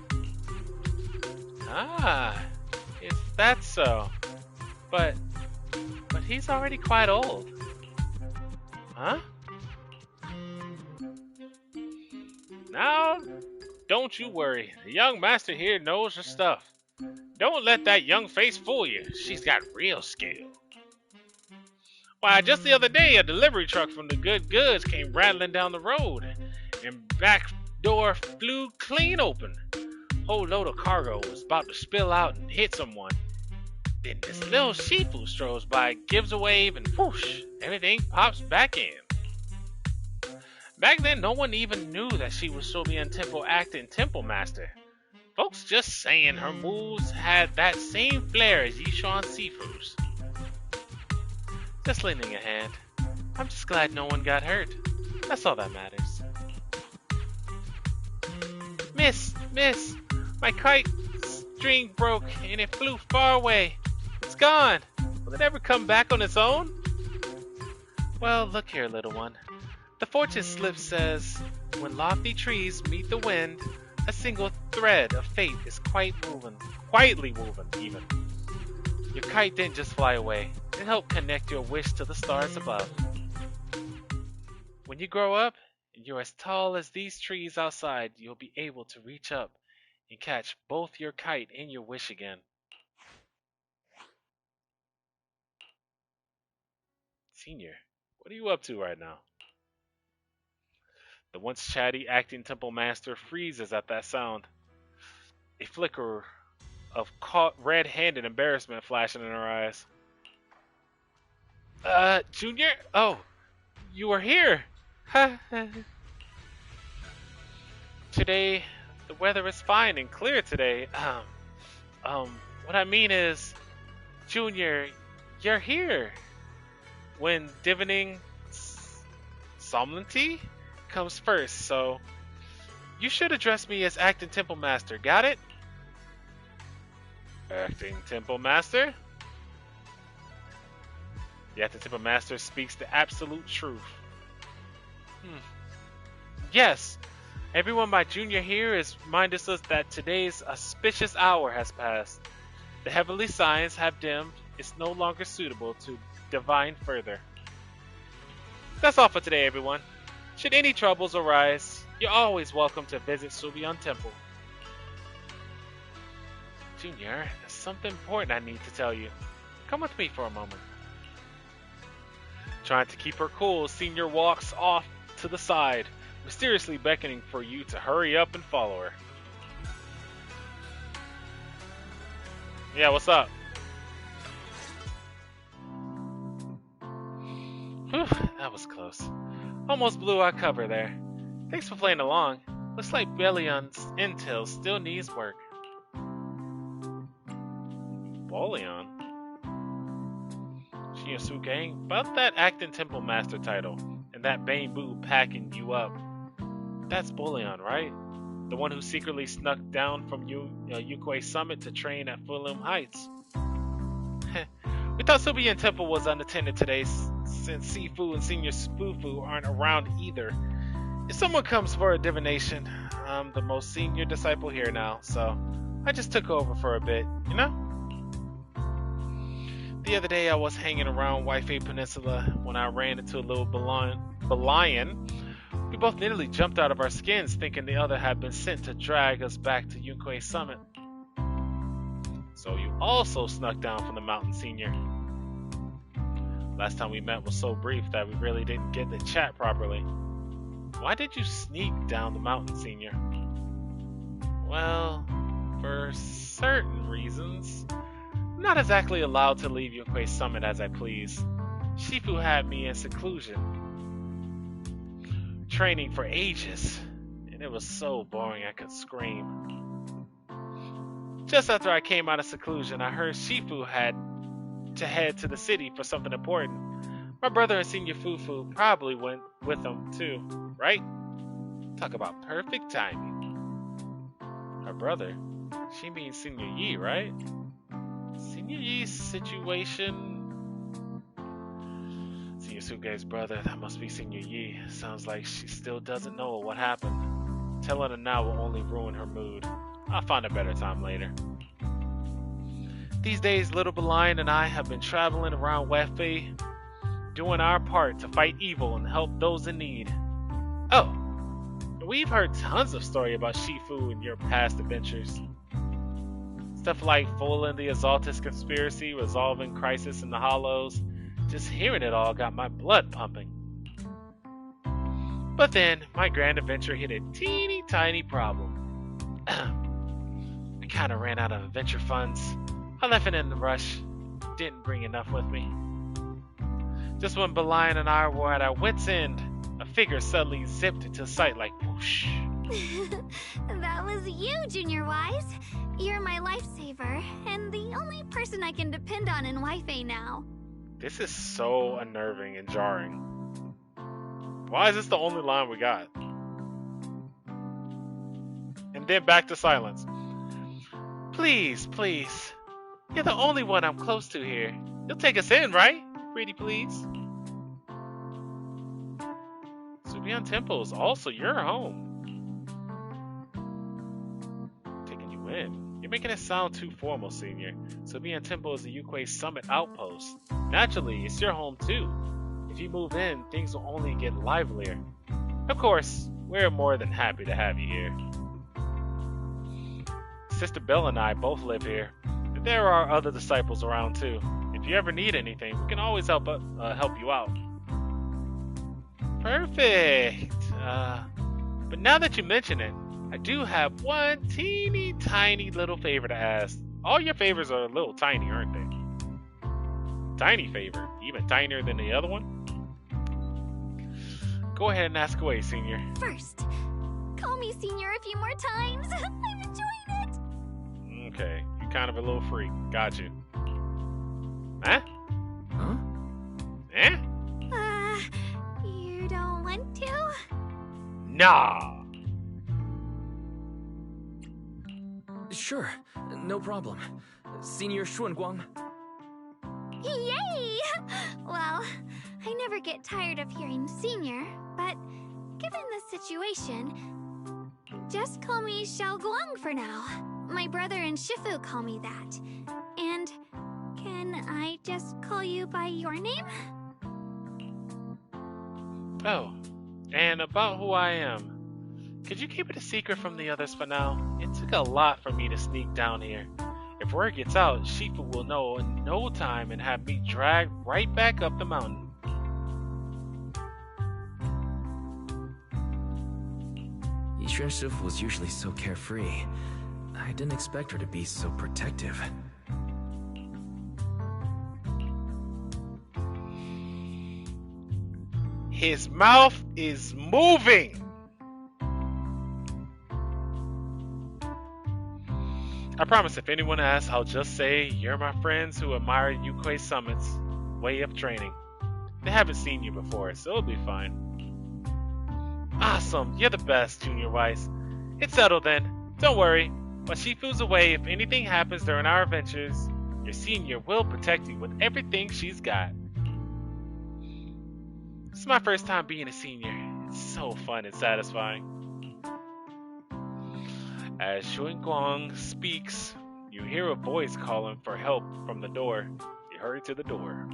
Ah, is that so? But he's already quite old. Huh? Now, don't you worry. The young master here knows her stuff. Don't let that young face fool you. She's got real skill. Why, just the other day, a delivery truck from the Good Goods came rattling down the road, and back door flew clean open. Whole load of cargo was about to spill out and hit someone. Then this little Shifu strolls by, gives a wave, and whoosh, everything pops back in. Back then, no one even knew that she was Sylvian Temple acting Temple Master. Folks just saying her moves had that same flair as Yishuan Sifu's. Just lending a hand. I'm just glad no one got hurt. That's all that matters. Miss, my kite string broke and it flew far away. It's gone. Will it ever come back on its own? Well, look here, little one. The fortune slip says, when lofty trees meet the wind, a single thread of fate is quietly woven even. Your kite didn't just fly away. It helped connect your wish to the stars above. When you grow up, and you're as tall as these trees outside, you'll be able to reach up and catch both your kite and your wish again. Senior, what are you up to right now? The once chatty acting temple master freezes at that sound. A flicker of caught red-handed embarrassment flashing in her eyes. Junior? Oh, you are here. Today, the weather is fine and clear today. What I mean is, Junior, you're here. When divining solemnity comes first, so you should address me as Acting Temple Master, got it? Acting Temple Master? The Acting Temple Master speaks the absolute truth. Yes, everyone by Junior here is reminding us that today's auspicious hour has passed. The heavenly signs have dimmed. It's no longer suitable to divine further. That's all for today, everyone. Should any troubles arise, you're always welcome to visit Sylvian Temple. Junior, there's something important I need to tell you. Come with me for a moment. Trying to keep her cool, Senior walks off to the side, mysteriously beckoning for you to hurry up and follow her. Yeah, what's up? Whew, that was close. Almost blew our cover there. Thanks for playing along. Looks like Bellion's intel still needs work. Bellion? Shinosuke, about that Acting Temple Master title and that Bamboo packing you up. That's Bullion, right? The one who secretly snuck down from Yukoi Summit to train at Fulham Heights. We thought Sylvian Temple was unattended today since Sifu and Senior Spoofoo aren't around either. If someone comes for a divination, I'm the most senior disciple here now, so I just took over for a bit, you know? The other day I was hanging around Waifei Peninsula when I ran into a little Belian. We both nearly jumped out of our skins thinking the other had been sent to drag us back to Yukoi Summit. So you also snuck down from the mountain, Senior. Last time we met was so brief that we really didn't get to chat properly. Why did you sneak down the mountain, Senior? Well, for certain reasons. I'm not exactly allowed to leave Yukoi Summit as I please. Shifu had me in seclusion, training for ages, and it was so boring I could scream. Just after I came out of seclusion, I heard Shifu had to head to the city for something important. My brother and Senior Fufu probably went with him too, right? Talk about perfect timing. Her brother? She means Senior Yi, right? Senior Yi's situation... Senior Suge's brother, that must be Senior Yi. Sounds like she still doesn't know what happened. Telling her now will only ruin her mood. I'll find a better time later. These days, Little Belian and I have been traveling around Waifei, doing our part to fight evil and help those in need. Oh, we've heard tons of story about Shifu and your past adventures. Stuff like foiling the Exaltus conspiracy, resolving crisis in the Hollows. Just hearing it all got my blood pumping. But then, my grand adventure hit a teeny tiny problem. I kinda ran out of adventure funds. I left it in the rush. Didn't bring enough with me. Just when Belian and I were at our wits' end, a figure suddenly zipped into sight like whoosh. That was you, Junior Wise. You're my lifesaver, and the only person I can depend on in Wi-Fi now. This is so unnerving and jarring. Why is this the only line we got? And then back to silence. Please, please. You're the only one I'm close to here. You'll take us in, right? Pretty please. Subian Temple is also your home. Taking you in. You're making it sound too formal, Senior. Subian Temple is the Yukwei Summit outpost. Naturally, it's your home too. If you move in, things will only get livelier. Of course, we're more than happy to have you here. Sister Belle and I both live here. But there are other disciples around too. If you ever need anything, we can always help you out. Perfect. But now that you mention it, I do have one teeny tiny little favor to ask. All your favors are a little tiny, aren't they? Tiny favor, even tinier than the other one? Go ahead and ask away, Senior. First, call me Senior a few more times. I'm enjoying it. Okay, you're kind of a little freak. Got you. Huh? Huh? Eh? You don't want to? Nah. Sure, no problem. Senior Xuanguang. Yay! Well, I never get tired of hearing Senior, but given the situation, just call me Xiao Guang for now. My brother and Shifu call me that. And can I just call you by your name? Oh, and about who I am. Could you keep it a secret from the others for now? It took a lot for me to sneak down here. If word gets out, Shifu will know in no time and have me dragged right back up the mountain. Yixuan Shifu was usually so carefree. I didn't expect her to be so protective. His mouth is moving! I promise if anyone asks, I'll just say, you're my friends who admire Yukwei Summit's way of training. They haven't seen you before, so it'll be fine. Awesome, you're the best, Junior Weiss. It's settled then. Don't worry. While Shifu's away, if anything happens during our adventures, your senior will protect you with everything she's got. This is my first time being a senior. It's so fun and satisfying. As Xuanguang speaks, you hear a voice calling for help from the door. You hurry to the door.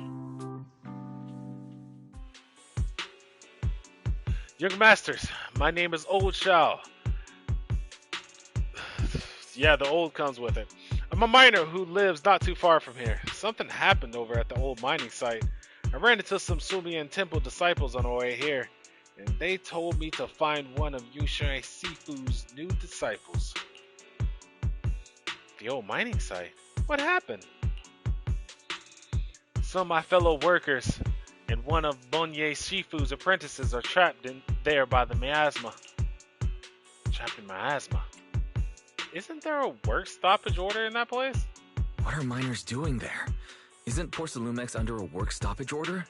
Young Masters, my name is Old Xiao. Yeah, the old comes with it. I'm a miner who lives not too far from here. Something happened over at the old mining site. I ran into some Sumian Temple disciples on our way here, and they told me to find one of Yushui Sifu's new disciples. The old mining site? What happened? Some of my fellow workers and one of Bonye Shifu's apprentices are trapped in there by the miasma. Trapped in miasma? Isn't there a work stoppage order in that place? What are miners doing there? Isn't Porcelumex under a work stoppage order?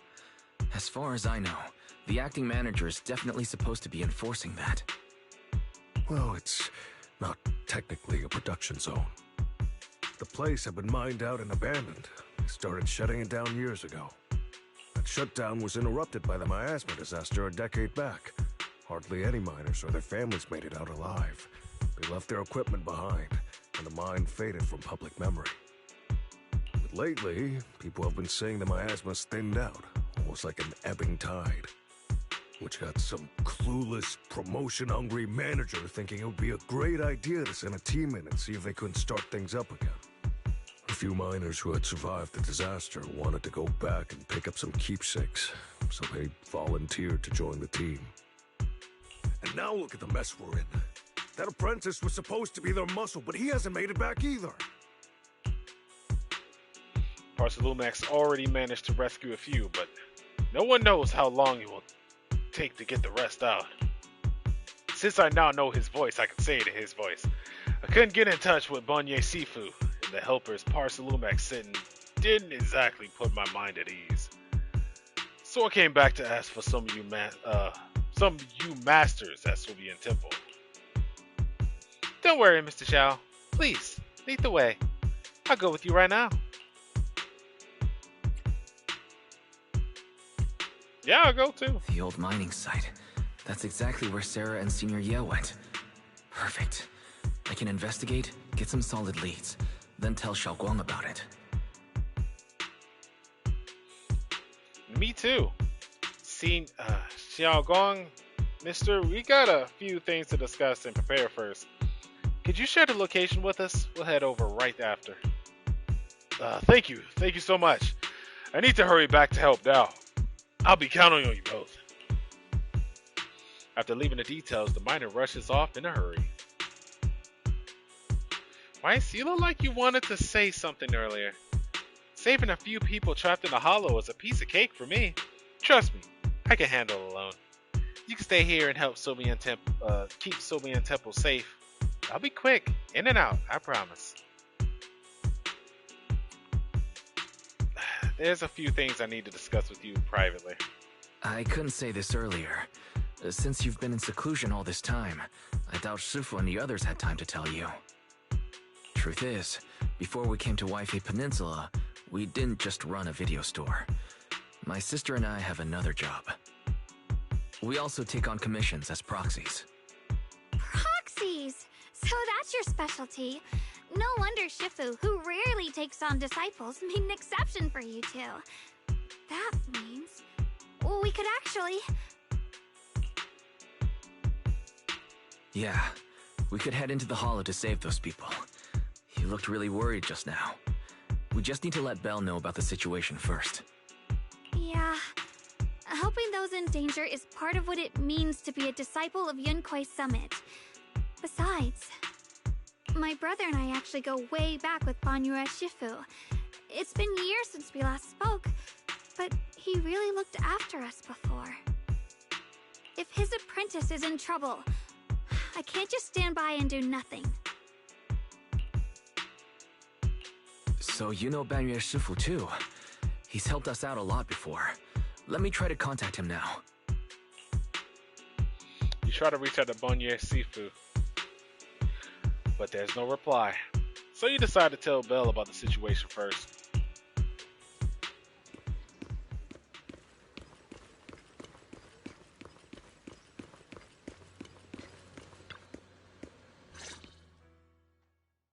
As far as I know, the acting manager is definitely supposed to be enforcing that. Well, it's not technically a production zone. The place had been mined out and abandoned. They started shutting it down years ago. That shutdown was interrupted by the miasma disaster a decade back. Hardly any miners or their families made it out alive. They left their equipment behind, and the mine faded from public memory. But lately, people have been saying the miasma's thinned out, almost like an ebbing tide. Which got some clueless, promotion-hungry manager thinking it would be a great idea to send a team in and see if they couldn't start things up again. A few miners who had survived the disaster wanted to go back and pick up some keepsakes, so they volunteered to join the team. And now look at the mess we're in. That apprentice was supposed to be their muscle, but he hasn't made it back either. Porcelumex already managed to rescue a few, but no one knows how long it will take to get the rest out. Since I now know his voice, I can say it in his voice. I couldn't get in touch with Bonye Sifu, and the helpers Parsalumac sitting didn't exactly put my mind at ease. So I came back to ask for some of you masters at Soviet Temple. Don't worry, Mr. Xiao. Please, lead the way. I'll go with you right now. Yeah, I'll go too. The old mining site. That's exactly where Sarah and Senior Ye went. Perfect. I can investigate, get some solid leads, then tell Xiaoguang about it. Me too. Xiaoguang, mister, we got a few things to discuss and prepare first. Could you share the location with us? We'll head over right after. Thank you. Thank you so much. I need to hurry back to help now. I'll be counting on you both. After leaving the details, the miner rushes off in a hurry. Weiss, you look like you wanted to say something earlier. Saving a few people trapped in the hollow is a piece of cake for me. Trust me, I can handle it alone. You can stay here and help keep Sobian Temple safe. I'll be quick, in and out, I promise. There's a few things I need to discuss with you privately. I couldn't say this earlier. Since you've been in seclusion all this time, I doubt Shifu and the others had time to tell you. Truth is, before we came to Waifei Peninsula, we didn't just run a video store. My sister and I have another job. We also take on commissions as proxies. Proxies! So that's your specialty. No wonder Shifu, who rarely takes on disciples, made an exception for you two. That means... well, we could actually... Yeah, we could head into the hollow to save those people. You looked really worried just now. We just need to let Belle know about the situation first. Yeah. Helping those in danger is part of what it means to be a disciple of Yunkuei Summit. Besides, my brother and I actually go way back with Banyue Shifu. It's been years since we last spoke, but he really looked after us before. If his apprentice is in trouble, I can't just stand by and do nothing. So you know Banyue Shifu too. He's helped us out a lot before. Let me try to contact him now. You try to reach out to Bonye Sifu, but there's no reply. So you decide to tell Belle about the situation first.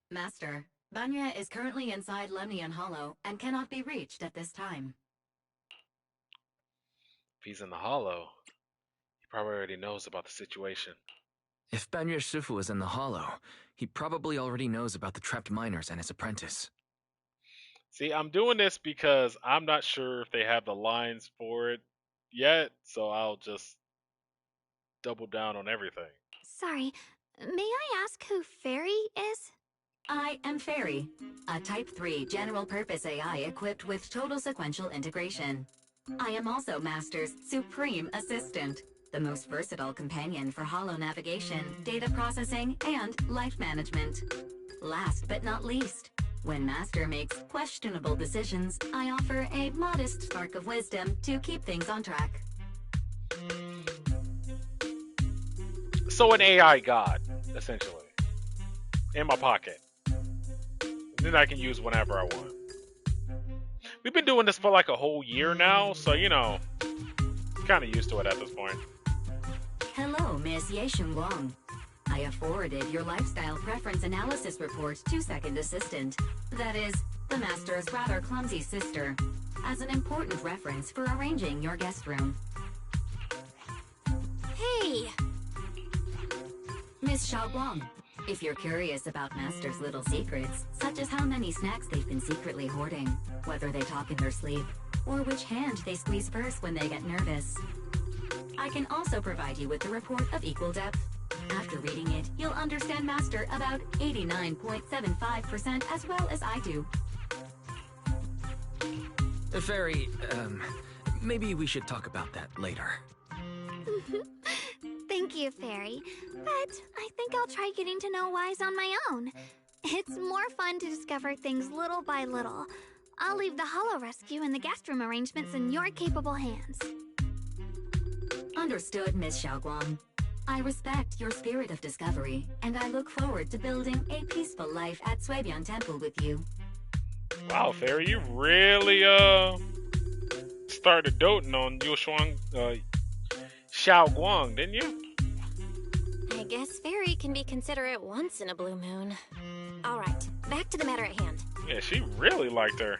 Master, Banya is currently inside Lemnian Hollow and cannot be reached at this time. If he's in the hollow, he probably already knows about the situation. If Banyue Shifu is in the hollow, he probably already knows about the trapped miners and his apprentice. See, I'm doing this because I'm not sure if they have the lines for it yet, so I'll just double down on everything. Sorry, may I ask who Fairy is? I am Fairy, a Type 3 general-purpose AI equipped with total sequential integration. I am also Master's supreme assistant, the most versatile companion for holo navigation, data processing, and life management. Last but not least, when Master makes questionable decisions, I offer a modest spark of wisdom to keep things on track. So an AI god, essentially, in my pocket. Then I can use whenever I want. We've been doing this for like a whole year now, so you know, kind of used to it at this point. Hello, Miss Ye Shunguang. I have forwarded your lifestyle preference analysis report to Second Assistant, that is, the Master's rather clumsy sister, as an important reference for arranging your guest room. Hey! Miss Xiaoguang, if you're curious about Master's little secrets, such as how many snacks they've been secretly hoarding, whether they talk in their sleep, or which hand they squeeze first when they get nervous, I can also provide you with a report of equal depth. After reading it, you'll understand Master about 89.75% as well as I do. Fairy, maybe we should talk about that later. Thank you, Fairy. But I think I'll try getting to know Wise on my own. It's more fun to discover things little by little. I'll leave the Hollow Rescue and the guest room arrangements in your capable hands. Understood, Miss Xiaoguang. I respect your spirit of discovery, and I look forward to building a peaceful life at Suibian Temple with you. Wow, Fairy, you really started doting on Xiaoguang, didn't you? I guess Fairy can be considerate once in a blue moon. Alright, back to the matter at hand. Yeah, she really liked her.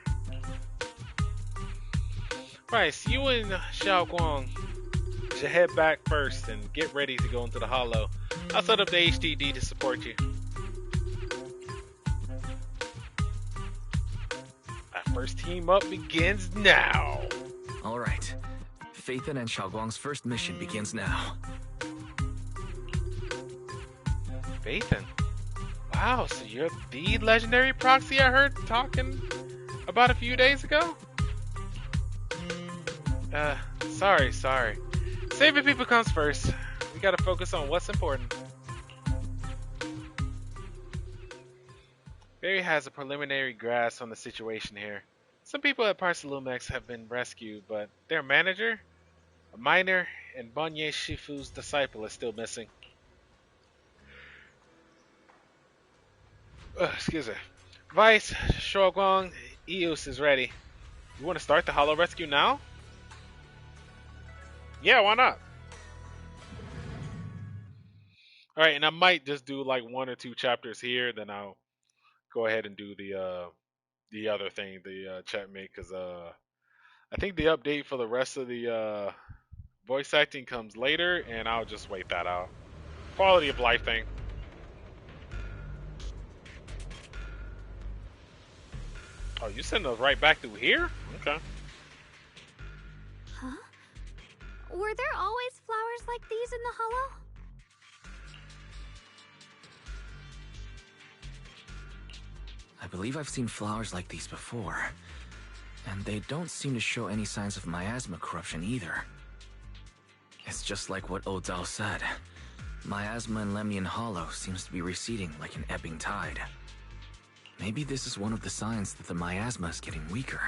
Right, so you and Xiaoguang should head back first and get ready to go into the Hollow. I'll set up the HDD to support you. Our first team up begins now. All right. Phaethon and Xiaoguang's first mission begins now. Phaethon? Wow, so you're the legendary proxy I heard talking about a few days ago? Sorry. Saving people comes first. We gotta focus on what's important. Barry has a preliminary grasp on the situation here. Some people at Parsalumex have been rescued, but their manager, a miner, and Bonye Shifu's disciple is still missing. Excuse me. Vice, Shoguang, Eos is ready. You want to start the Hollow Rescue now? Yeah, why not? Alright, and I might just do like 1 or 2 chapters here, then I'll go ahead and do the other thing, the checkmate, because I think the update for the rest of the voice acting comes later, and I'll just wait that out. Quality of life thing. Oh, you send us right back through here? Okay. Huh? Were there always flowers like these in the Hollow? I believe I've seen flowers like these before. And they don't seem to show any signs of miasma corruption either. It's just like what Odao said. Miasma in Lemnian Hollow seems to be receding like an ebbing tide. Maybe this is one of the signs that the miasma is getting weaker.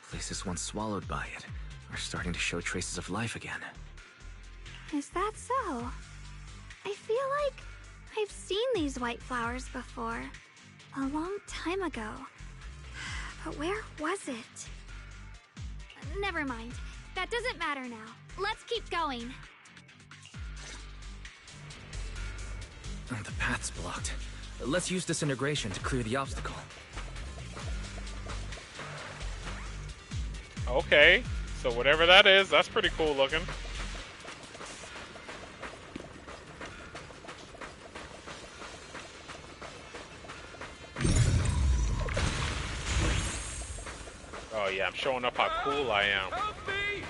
Places once swallowed by it are starting to show traces of life again. Is that so? I feel like I've seen these white flowers before. A long time ago. But where was it? Never mind. That doesn't matter now. Let's keep going. The path's blocked. Let's use disintegration to clear the obstacle. Okay, so whatever that is, that's pretty cool looking. Oh yeah, I'm showing up how cool I am. Help me!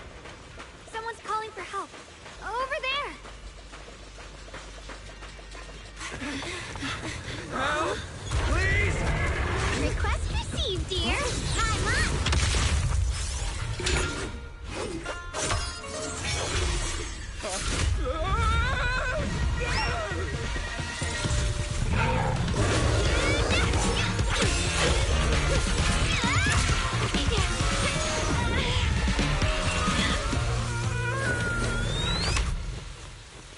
Someone's calling for help. Over there! Help! Please! Request received, dear. Time up!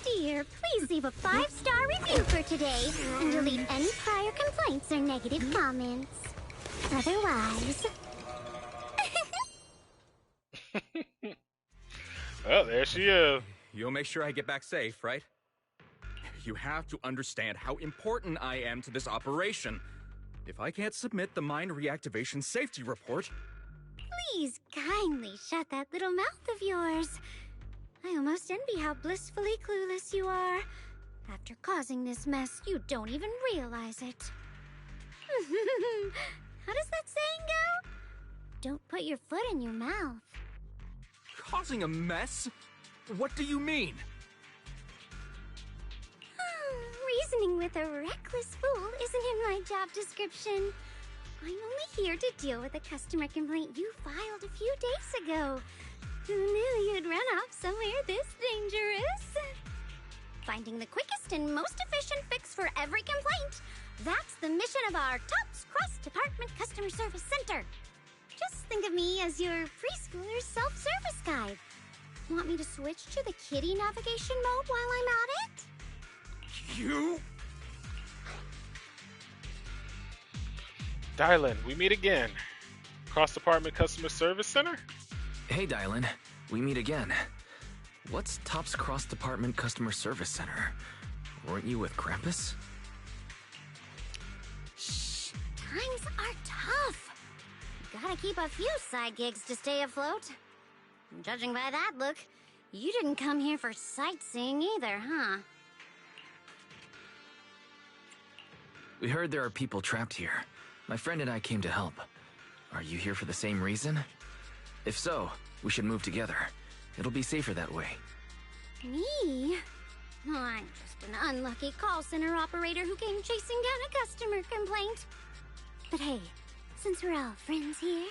Dear, please leave a 5-star review for today and delete any prior complaints or negative comments. Otherwise... Well, there she is. You'll make sure I get back safe, right? You have to understand how important I am to this operation. If I can't submit the mine reactivation safety report... Please kindly shut that little mouth of yours. I almost envy how blissfully clueless you are. After causing this mess, you don't even realize it. How does that saying go? Don't put your foot in your mouth. Causing a mess? What do you mean? Reasoning with a reckless fool isn't in my job description. I'm only here to deal with a customer complaint you filed a few days ago. Who knew you'd run off somewhere this dangerous? finding the quickest and most efficient fix for every complaint. That's the mission of our TOPS Cross-Department Customer Service Center. Just think of me as your preschooler's self-service guide. Want me to switch to the kitty navigation mode while I'm at it? You? Dylan, we meet again. Cross-Department Customer Service Center? Hey, Dylan. We meet again. What's TOPS Cross-Department Customer Service Center? Weren't you with Krampus? Shh. Times are tough. Gotta keep a few side gigs to stay afloat. Judging by that look, you didn't come here for sightseeing either, huh? We heard there are people trapped here. My friend and I came to help. Are you here for the same reason? If so, we should move together. It'll be safer that way. Me? Oh, I'm just an unlucky call center operator who came chasing down a customer complaint. But hey, since we're all friends here,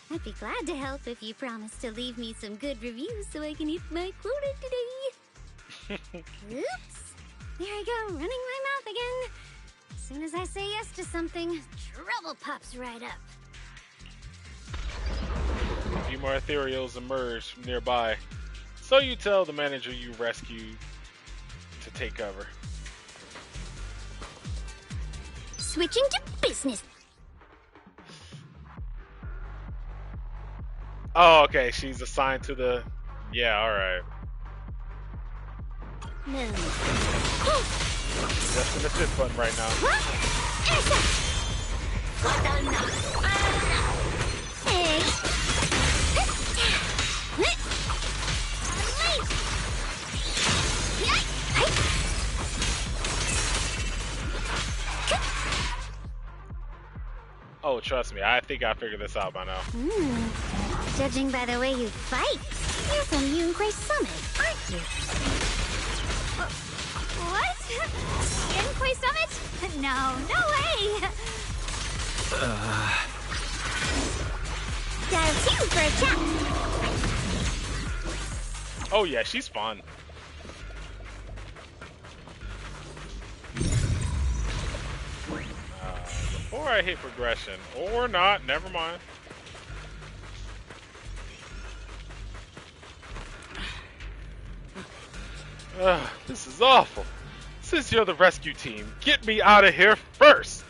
I'd be glad to help if you promise to leave me some good reviews so I can hit my quota today. Oops. There I go, running my mouth again. As soon as I say yes to something, trouble pops right up. A few more ethereals emerge from nearby. So you tell the manager you rescued to take cover. Switching to business. Oh, okay. She's assigned to the... Yeah, alright. No. Pressing the shift button right now. Oh, trust me. I think I figured this out by now. Judging by the way you fight, you're from Yunquay Summit, aren't you? What? Yunquay Summit? No, no way! Got a few for a chat. Oh yeah, she's fun. Before I hit progression, or not, never mind. This is awful. Since you're the rescue team, get me out of here first.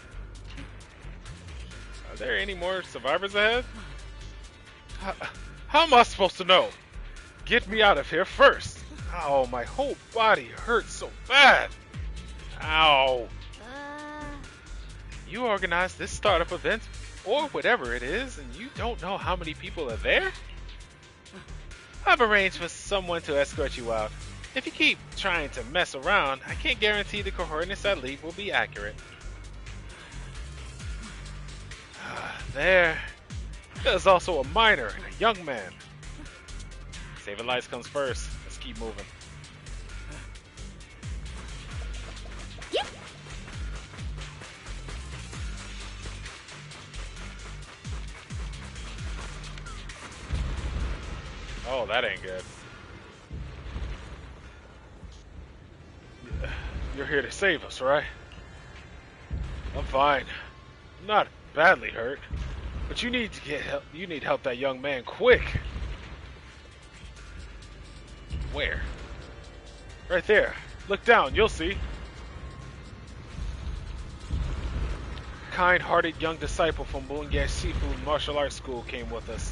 Are there any more survivors ahead? How am I supposed to know? Get me out of here first. Ow, my whole body hurts so bad. Ow. You organized this startup event, or whatever it is, and you don't know how many people are there? I've arranged for someone to escort you out. If you keep trying to mess around, I can't guarantee the coordinates I leave will be accurate. There's also a minor and a young man. Saving lives comes first. Let's keep moving. Yep. Oh, that ain't good. You're here to save us, right? I'm fine. I'm not badly hurt. But you need to get help. You need help that young man quick. Where? Right there. Look down, you'll see. Kind-hearted young disciple from Bunge Seafood Martial Arts School came with us,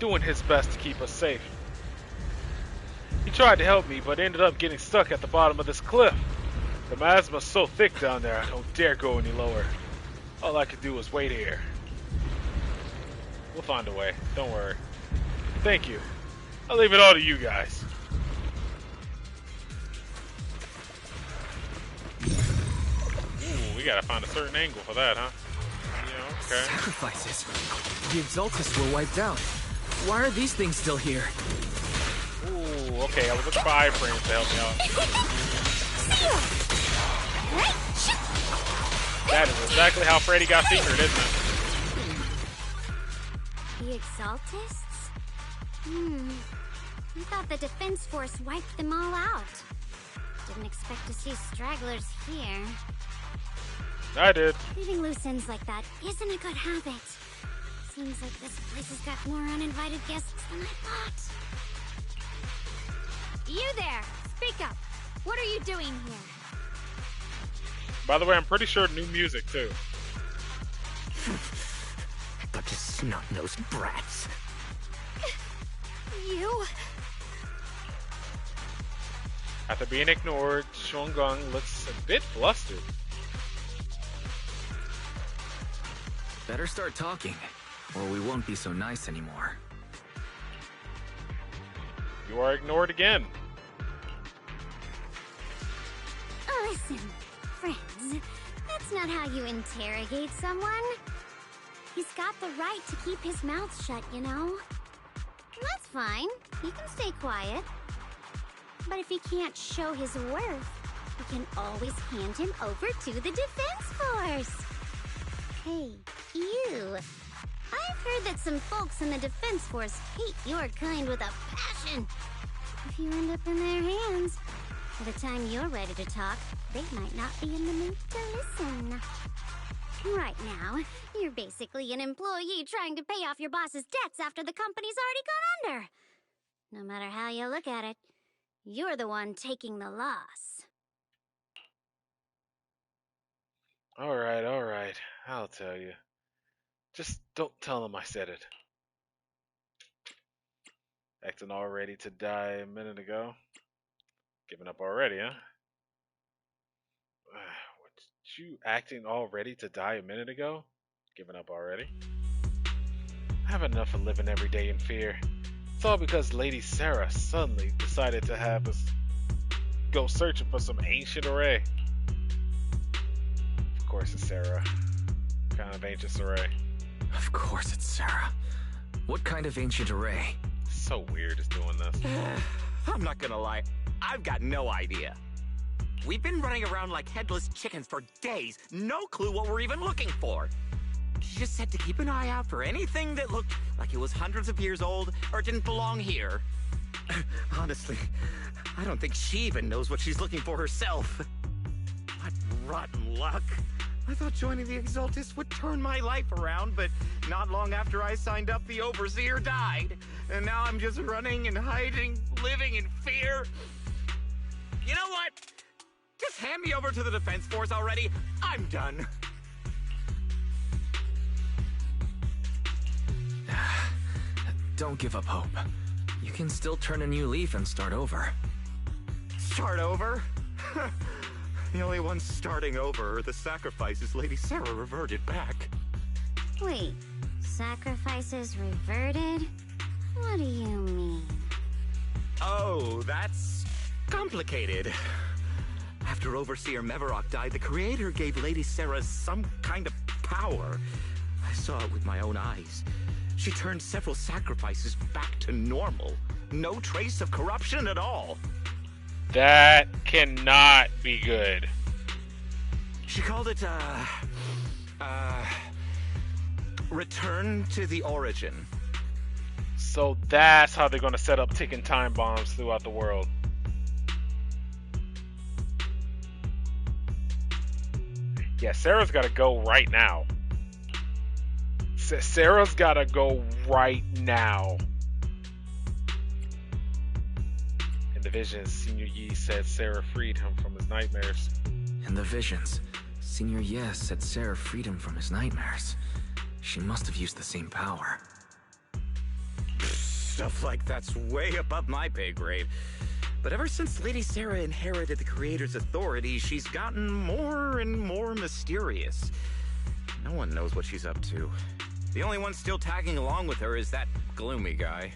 doing his best to keep us safe. He tried to help me, but ended up getting stuck at the bottom of this cliff. The miasma's so thick down there, I don't dare go any lower. All I could do was wait here. We'll find a way, don't worry. Thank you. I'll leave it all to you guys. Ooh, we gotta find a certain angle for that, huh? Yeah, okay. Sacrifices. The Exaltus were wiped out. Why are these things still here? Ooh, okay, I was looking for iframes to help me out. That is exactly how Freddy got fingered, isn't it? The Exaltists? I thought the Defense Force wiped them all out. Didn't expect to see stragglers here. I did. Leaving loose ends like that isn't a good habit. Seems like this place has got more uninvited guests than I thought. You there! Speak up! What are you doing here? By the way, I'm pretty sure new music too. Bunch of snot-nosed brats. You? After being ignored, Shungang looks a bit flustered. Better start talking, or we won't be so nice anymore. You are ignored again. Listen, friends, that's not how you interrogate someone. He's got the right to keep his mouth shut, you know? That's fine. He can stay quiet. But if he can't show his worth, we can always hand him over to the defense force. Hey, you. I've heard that some folks in the defense force hate your kind with a passion. If you end up in their hands, by the time you're ready to talk, they might not be in the mood to listen. Right now, you're basically an employee trying to pay off your boss's debts after the company's already gone under. No matter how you look at it, you're the one taking the loss. Alright, I'll tell you. Just don't tell him I said it. Acting all ready to die a minute ago. Giving up already, huh? What, you acting all ready to die a minute ago? Giving up already? I have enough of living every day in fear. It's all because Lady Sarah suddenly decided to have us go searching for some ancient array. Of course it's Sarah. What kind of ancient array? Of course it's Sarah. What kind of ancient array? So weird is doing this. I'm not gonna lie, I've got no idea. We've been running around like headless chickens for days, no clue what we're even looking for. She just said to keep an eye out for anything that looked like it was hundreds of years old or didn't belong here. Honestly, I don't think she even knows what she's looking for herself. What rotten luck. I thought joining the Exaltists would turn my life around, but not long after I signed up, the Overseer died. And now I'm just running and hiding, living in fear. You know what? Just hand me over to the Defense Force already. I'm done. Don't give up hope. You can still turn a new leaf and start over. Start over? The only ones starting over are the sacrifices Lady Sarah reverted back. Wait, sacrifices reverted? What do you mean? Oh, that's complicated. After Overseer Mevarok died, the Creator gave Lady Sarah some kind of power. I saw it with my own eyes. She turned several sacrifices back to normal. No trace of corruption at all. That cannot be good. She called it, Return to the Origin. So that's how they're gonna set up ticking time bombs throughout the world. Yeah, Sarah's gotta go right now. Sarah's gotta go right now. In the visions, Senior Yi said Sarah freed him from his nightmares. In the visions, Senior Yes said Sarah freed him from his nightmares. She must have used the same power. Stuff like that's way above my pay grade. But ever since Lady Sarah inherited the Creator's authority, she's gotten more and more mysterious. No one knows what she's up to. The only one still tagging along with her is that gloomy guy.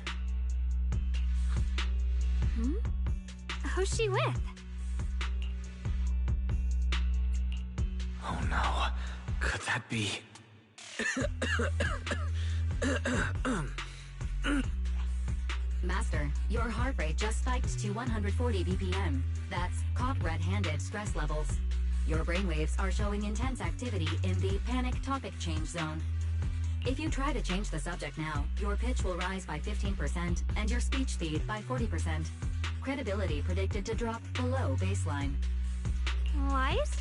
Hmm? Who's she with? Oh no. Could that be... Master, your heart rate just spiked to 140 BPM. That's caught red-handed stress levels. Your brainwaves are showing intense activity in the panic topic change zone. If you try to change the subject now, your pitch will rise by 15% and your speech speed by 40%. Credibility predicted to drop below baseline. Wise?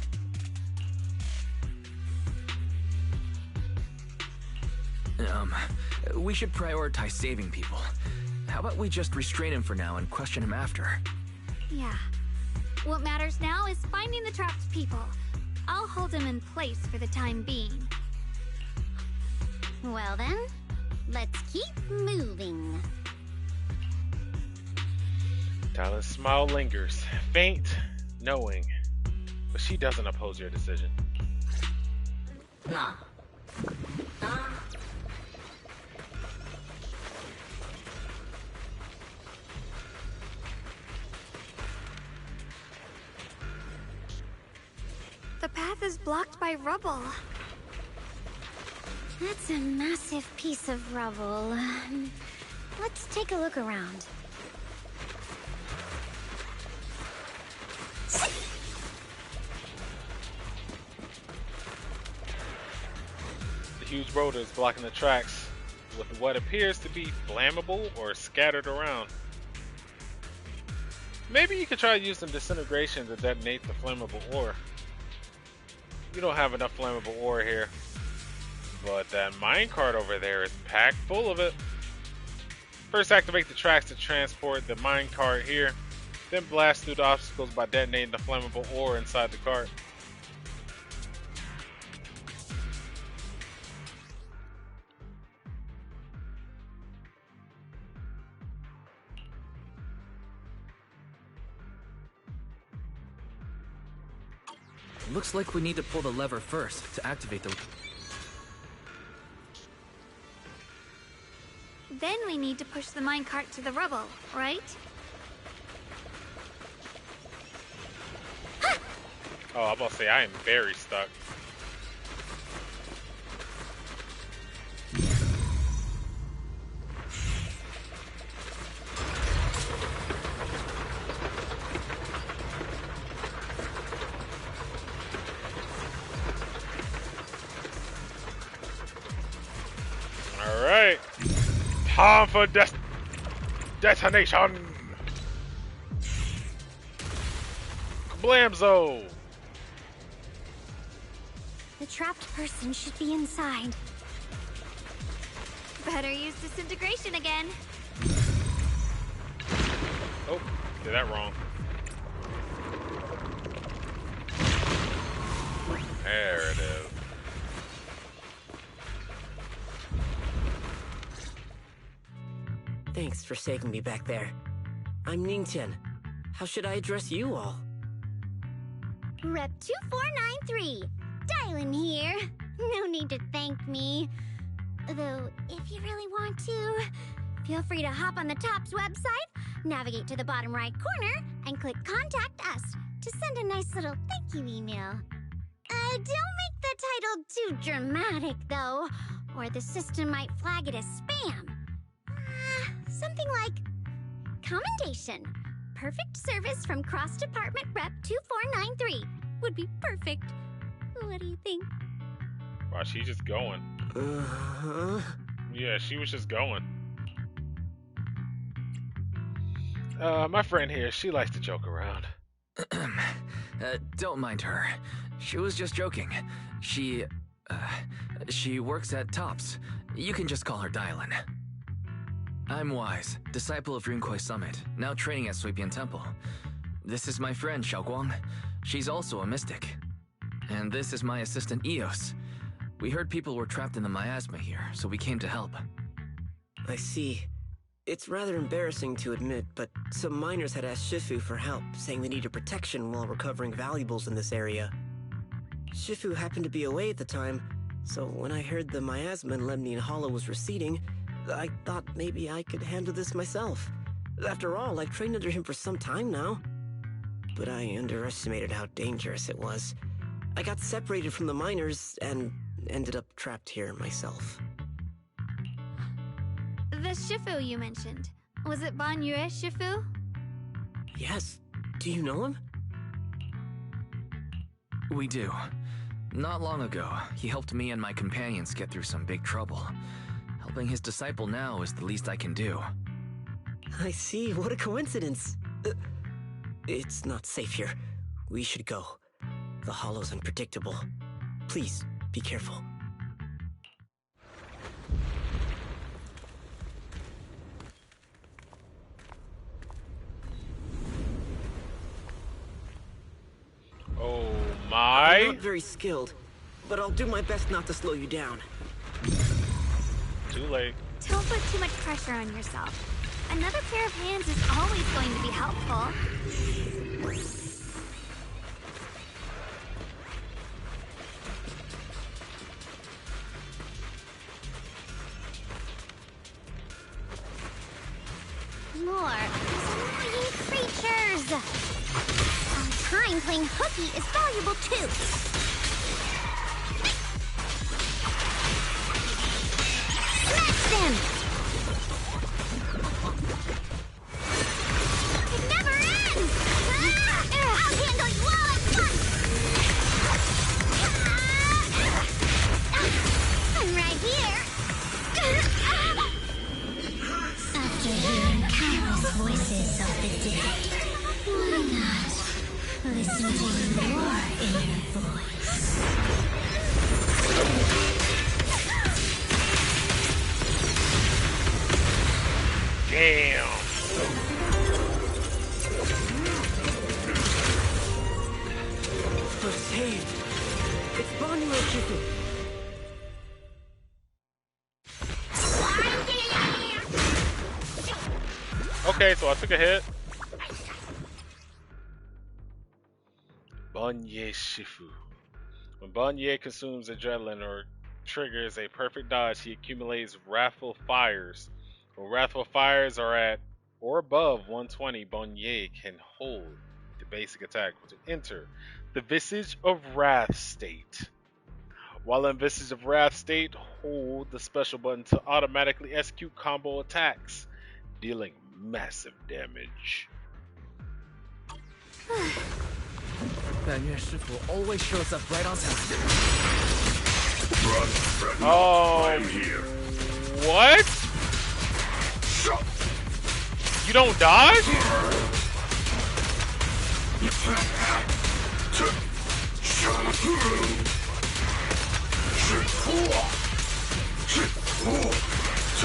We should prioritize saving people. How about we just restrain him for now and question him after? Yeah. What matters now is finding the trapped people. I'll hold him in place for the time being. Well then, let's keep moving. Tyler's smile lingers, faint, knowing, but she doesn't oppose your decision. Nah. The path is blocked by rubble. That's a massive piece of rubble. Let's take a look around. The huge boulder is blocking the tracks with what appears to be flammable or scattered around. Maybe you could try using disintegration to detonate the flammable ore. You don't have enough flammable ore here, but that minecart over there is packed full of it. First, activate the tracks to transport the minecart here, then blast through the obstacles by detonating the flammable ore inside the cart. Looks like we need to pull the lever first to activate the... Then we need to push the minecart to the rubble, right? Oh, I'm about to say, I am very stuck. Alright. Time for detonation! Kablamzo! The trapped person should be inside. Better use disintegration again. Oh, did that wrong. There it is. Thanks for saving me back there. I'm Ningtian. How should I address you all? Rep 2493. Dylan here. No need to thank me. Though, if you really want to, feel free to hop on the TOPS website, navigate to the bottom right corner, and click Contact Us to send a nice little thank you email. Don't make the title too dramatic, though, or the system might flag it as spam. Something like, Commendation. Perfect service from Cross Department Rep 2493 would be perfect. What do you think? Wow, she's just going. Yeah, she was just going. My friend here, she likes to joke around. Don't mind her. She was just joking. She works at TOPS. You can just call her Dylan. I'm Wise, disciple of Rinkwei Summit, now training at Suibian Temple. This is my friend Xiaoguang. She's also a mystic. And this is my assistant Eos. We heard people were trapped in the miasma here, so we came to help. I see. It's rather embarrassing to admit, but some miners had asked Shifu for help, saying they needed protection while recovering valuables in this area. Shifu happened to be away at the time, so when I heard the miasma in Lemnian Hollow was receding, I thought maybe I could handle this myself. After all, I've trained under him for some time now. But I underestimated how dangerous it was. I got separated from the miners and ended up trapped here myself. The Shifu you mentioned. Was it Ban Yue Shifu? Yes. Do you know him? We do. Not long ago, he helped me and my companions get through some big trouble. Helping his disciple now is the least I can do. I see. What a coincidence. It's not safe here. We should go. The hollow's unpredictable. Please, be careful. Oh my! I'm not very skilled, but I'll do my best not to slow you down. Too late. Don't put too much pressure on yourself. Another pair of hands is always going to be helpful. More of these annoying creatures! Our time playing hooky is valuable too! Smash them! It never ends! I'll handle you all at once! I'm right here! After hearing countless voices of the dead, why not listen to your inner voice? Damn. We're saved. It's bonding with Shifu. Okay, so I took a hit. Bonye Shifu. When Bonye consumes adrenaline or triggers a perfect dodge, he accumulates wrathful fires. When wrathful fires are at or above 120, Bonye can hold the basic attack to enter the Visage of Wrath state. While in Visage of Wrath state, hold the special button to automatically execute combo attacks, dealing massive damage. Banyue Shifu always shows up right on time. Run, Oh, I am here. what? You don't dodge?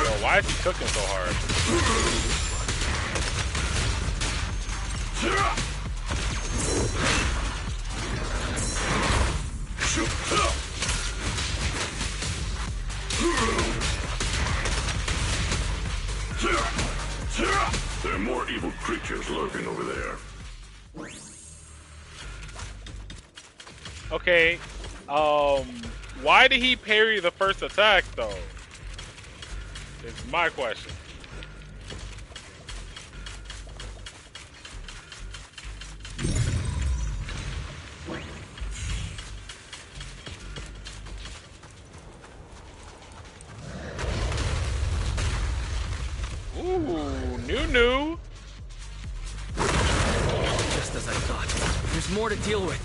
Oh, why is he cooking so hard? There are more evil creatures lurking over there. Okay, why did he parry the first attack though? Is my question. Ooh, new. Just as I thought. There's more to deal with.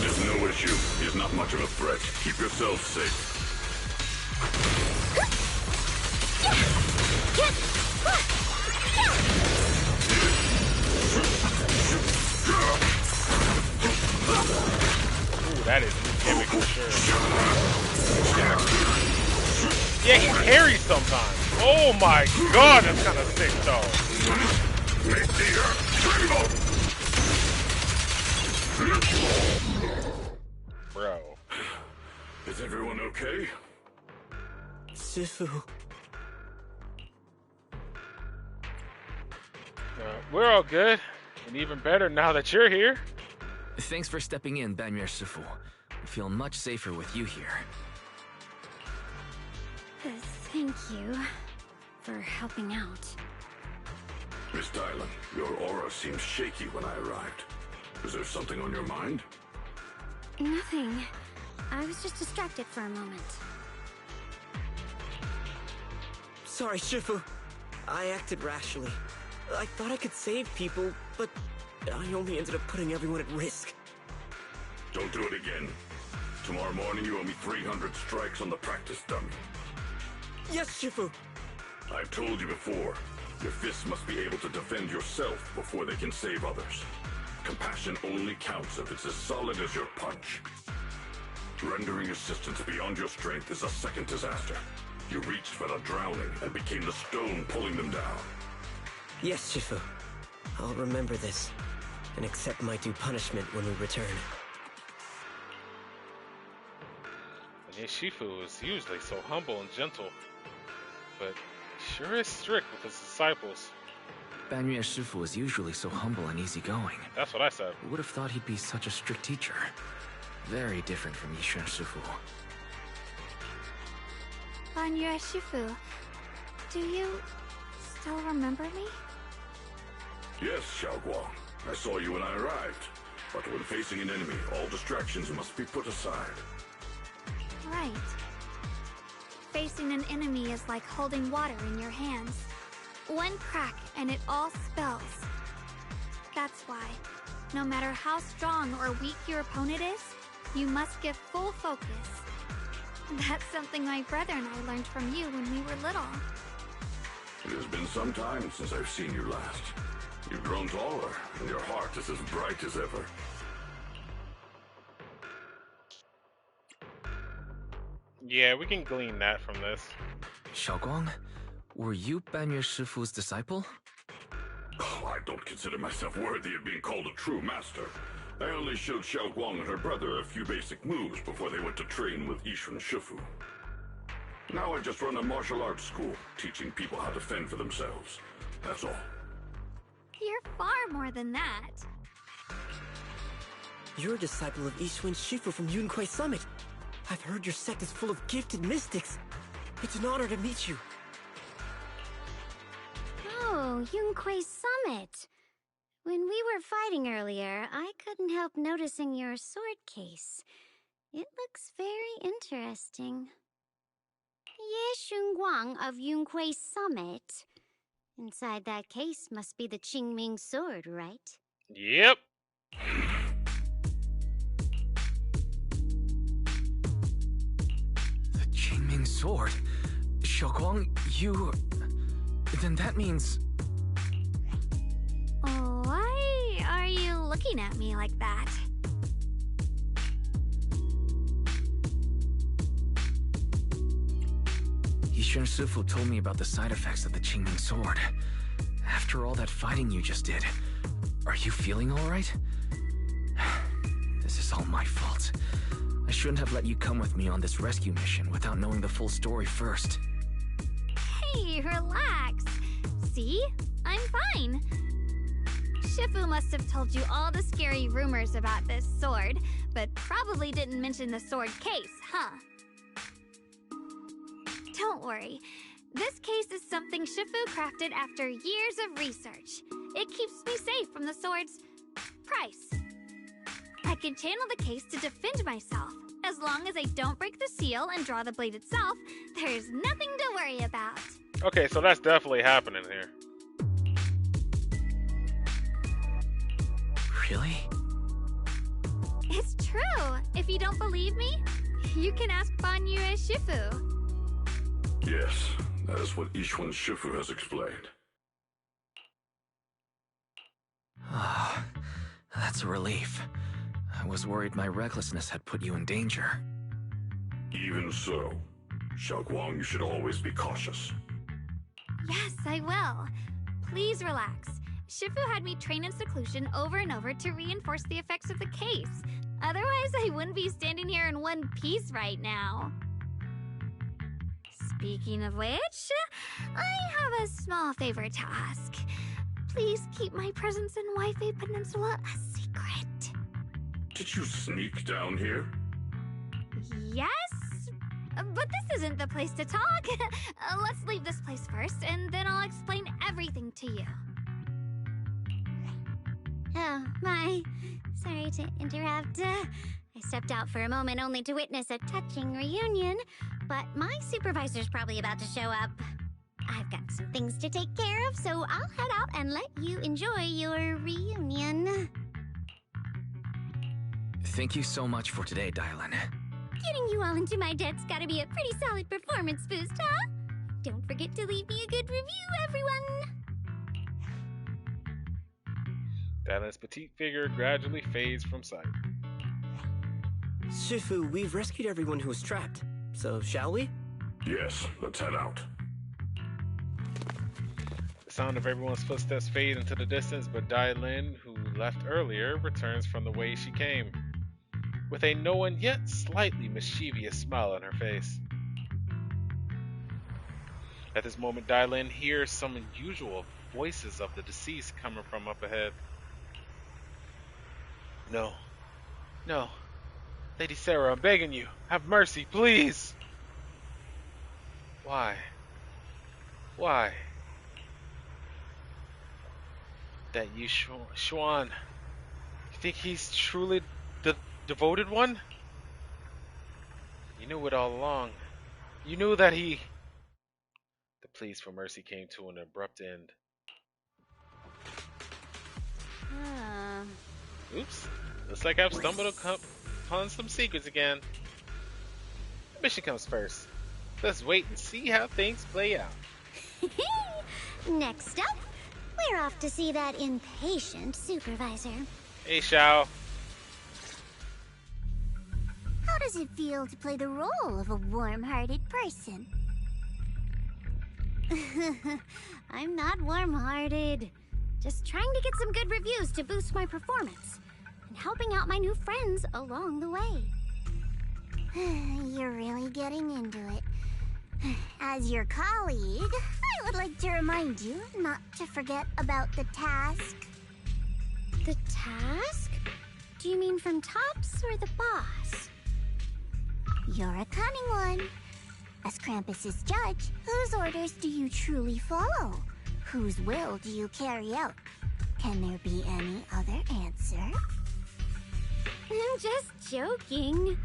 There's no issue. He's not much of a threat. Keep yourself safe. Ooh, that is new gimmick for sure. Yeah, he parries sometimes. Oh my god, that's kind of sick though. Bro. Is everyone okay? Shifu. We're all good, and even better now that you're here. Thanks for stepping in, Banyue Shifu. I feel much safer with you here. Thank you for helping out. Miss Dylan, your aura seemed shaky when I arrived. Is there something on your mind? Nothing. I was just distracted for a moment. Sorry, Shifu. I acted rashly. I thought I could save people, but I only ended up putting everyone at risk. Don't do it again. Tomorrow morning you owe me 300 strikes on the practice dummy. Yes, Shifu! I've told you before, Your fists must be able to defend yourself before they can save others. Compassion only counts if it's as solid as your punch. Rendering assistance beyond your strength is a second disaster. You reached for the drowning and became the stone pulling them down. Yes, Shifu. I'll remember this and accept my due punishment when we return. And his Shifu is usually so humble and gentle, but sure is strict with his disciples. Banyue Shifu is usually so humble and easygoing. That's what I said. Who would have thought he'd be such a strict teacher? Very different from Yishan Shifu. Banyue Shifu, do you still remember me? Yes, Xiaoguang. I saw you when I arrived. But when facing an enemy, all distractions must be put aside. Right. Facing an enemy is like holding water in your hands. One crack and it all spills. That's why, no matter how strong or weak your opponent is, you must give full focus. That's something my brother and I learned from you when we were little. It has been some time since I've seen you last. You've grown taller, and your heart is as bright as ever. Yeah, we can glean that from this. Xiaoguang, were you Banyue Shifu's disciple? Oh, I don't consider myself worthy of being called a true master. I only showed Xiaoguang and her brother a few basic moves before they went to train with Yishan Shifu. Now I just run a martial arts school, teaching people how to fend for themselves. That's all. You're far more than that. You're a disciple of Ishun Shifu from Yunquei Summit. I've heard your sect is full of gifted mystics. It's an honor to meet you. Oh, Yunquei Summit. When we were fighting earlier, I couldn't help noticing your sword case. It looks very interesting. Ye Shunguang of Yunquei Summit. Inside that case must be the Qingming sword, right? Yep. The Qingming sword? Xiaoguang, you... Then that means... Why are you looking at me like that? Yishan Shifu told me about the side effects of the Qingming sword. After all that fighting you just did, are you feeling alright? This is all my fault. I shouldn't have let you come with me on this rescue mission without knowing the full story first. Hey, relax. See? I'm fine. Shifu must have told you all the scary rumors about this sword, but probably didn't mention the sword case, huh? Don't worry. This case is something Shifu crafted after years of research. It keeps me safe from the sword's price. I can channel the case to defend myself. As long as I don't break the seal and draw the blade itself, there's nothing to worry about. Okay, so that's definitely happening here. Really? It's true. If you don't believe me, you can ask Banyue Shifu. Yes, that is what Yishan Shifu has explained. Ah, that's a relief. I was worried my recklessness had put you in danger. Even so, Xiaoguang, you should always be cautious. Yes, I will. Please relax. Shifu had me train in seclusion over and over to reinforce the effects of the case. Otherwise, I wouldn't be standing here in one piece right now. Speaking of which, I have a small favor to ask. Please keep my presence in Waifei Peninsula a secret. Did you sneak down here? Yes? But this isn't the place to talk. Let's leave this place first, and then I'll explain everything to you. Oh, my. Sorry to interrupt. I stepped out for a moment only to witness a touching reunion, but my supervisor's probably about to show up. I've got some things to take care of, so I'll head out and let you enjoy your reunion. Thank you so much for today, Dylan. Getting you all into my debt's gotta be a pretty solid performance boost, huh? Don't forget to leave me a good review, everyone! Dylan's petite figure gradually fades from sight. Shifu, we've rescued everyone who was trapped. So, shall we? Yes, let's head out. The sound of everyone's footsteps fade into the distance, but Dylan, who left earlier, returns from the way she came, with a knowing yet slightly mischievous smile on her face. At this moment, Dylan hears some unusual voices of the deceased coming from up ahead. No. No. Lady Sarah, I'm begging you. Have mercy, please. Why? Why? That you, Xuan. You think he's truly the devoted one? You knew it all along. You knew that he... The pleas for mercy came to an abrupt end. Oops. Looks like I've stumbled upon some secrets again. Mission comes first. Let's wait and see how things play out. Next up, we're off to see that impatient supervisor. Hey, Xiao. How does it feel to play the role of a warm-hearted person? I'm not warm-hearted. Just trying to get some good reviews to boost my performance. And helping out my new friends along the way. You're really getting into it. As your colleague, I would like to remind you not to forget about the task. The task? Do you mean from Tops or the boss? You're a cunning one. As Krampus's judge, whose orders do you truly follow? Whose will do you carry out? Can there be any other answer? I'm just joking.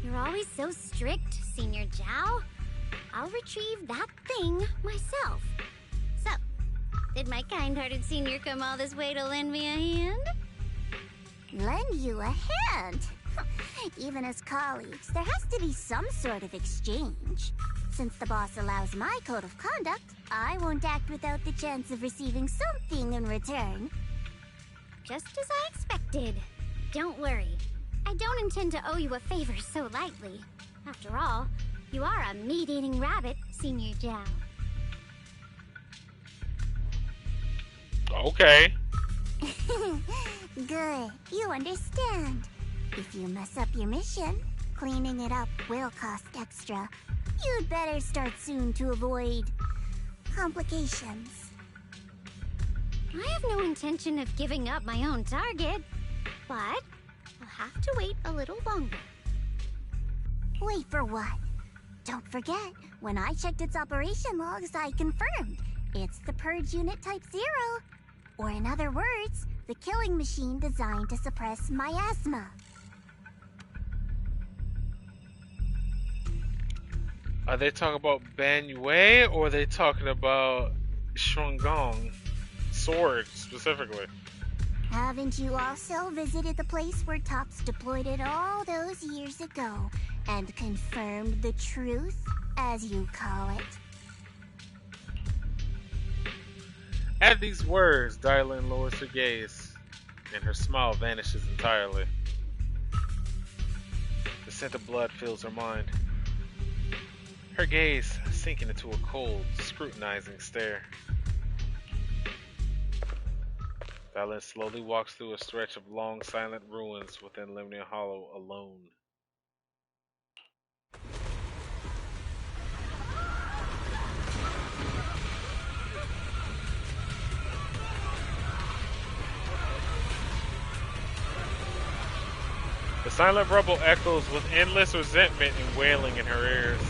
You're always so strict, Senior Zhao. I'll retrieve that thing myself. So, did my kind-hearted senior come all this way to lend me a hand? Lend you a hand? Even as colleagues, there has to be some sort of exchange. Since the boss allows my code of conduct, I won't act without the chance of receiving something in return. Just as I expected. Don't worry. I don't intend to owe you a favor so lightly. After all, you are a meat-eating rabbit, Senior Zhao. Okay. Good, you understand. If you mess up your mission, cleaning it up will cost extra. You'd better start soon to avoid complications. I have no intention of giving up my own target, but I'll have to wait a little longer. Wait for what? Don't forget, when I checked its operation logs, I confirmed. It's the Purge Unit Type 0. Or in other words, the killing machine designed to suppress miasma. Are they talking about Ban Yue or are they talking about Shuangong? Sword, specifically. Haven't you also visited the place where Tops deployed it all those years ago and confirmed the truth, as you call it? At these words, Dylan lowers her gaze, and her smile vanishes entirely. The scent of blood fills her mind. Her gaze sinking into a cold, scrutinizing stare. Dylan slowly walks through a stretch of long, silent ruins within Lemnia Hollow alone. The silent rumble echoes with endless resentment and wailing in her ears.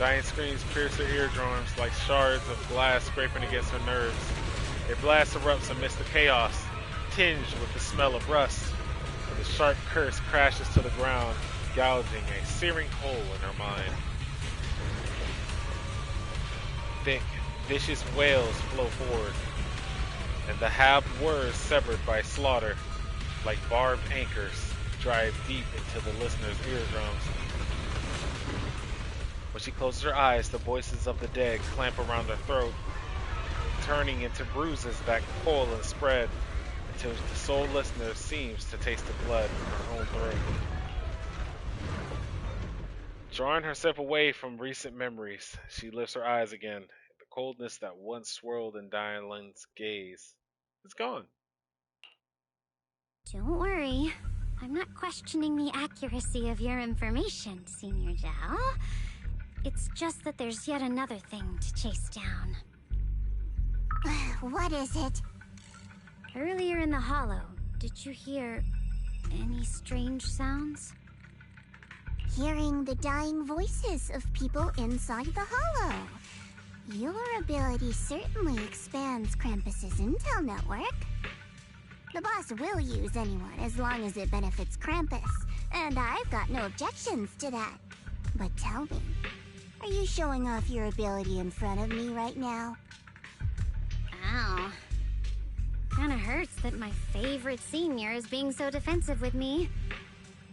Dying screams pierce her eardrums like shards of glass scraping against her nerves. A blast erupts amidst the chaos, tinged with the smell of rust, and the sharp curse crashes to the ground, gouging a searing hole in her mind. Thick, vicious wails flow forward, and the halved words severed by slaughter, like barbed anchors, drive deep into the listener's eardrums. When she closes her eyes, the voices of the dead clamp around her throat, turning into bruises that coil and spread until the sole listener seems to taste the blood in her own throat. Drawing herself away from recent memories, she lifts her eyes again. The coldness that once swirled in Diane's gaze is gone. Don't worry. I'm not questioning the accuracy of your information, Senior Zhao. It's just that there's yet another thing to chase down. What is it? Earlier in the hollow, did you hear any strange sounds? Hearing the dying voices of people inside the hollow. Your ability certainly expands Krampus's intel network. The boss will use anyone as long as it benefits Krampus, and I've got no objections to that. But tell me, are you showing off your ability in front of me right now? Ow. Kinda hurts that my favorite senior is being so defensive with me.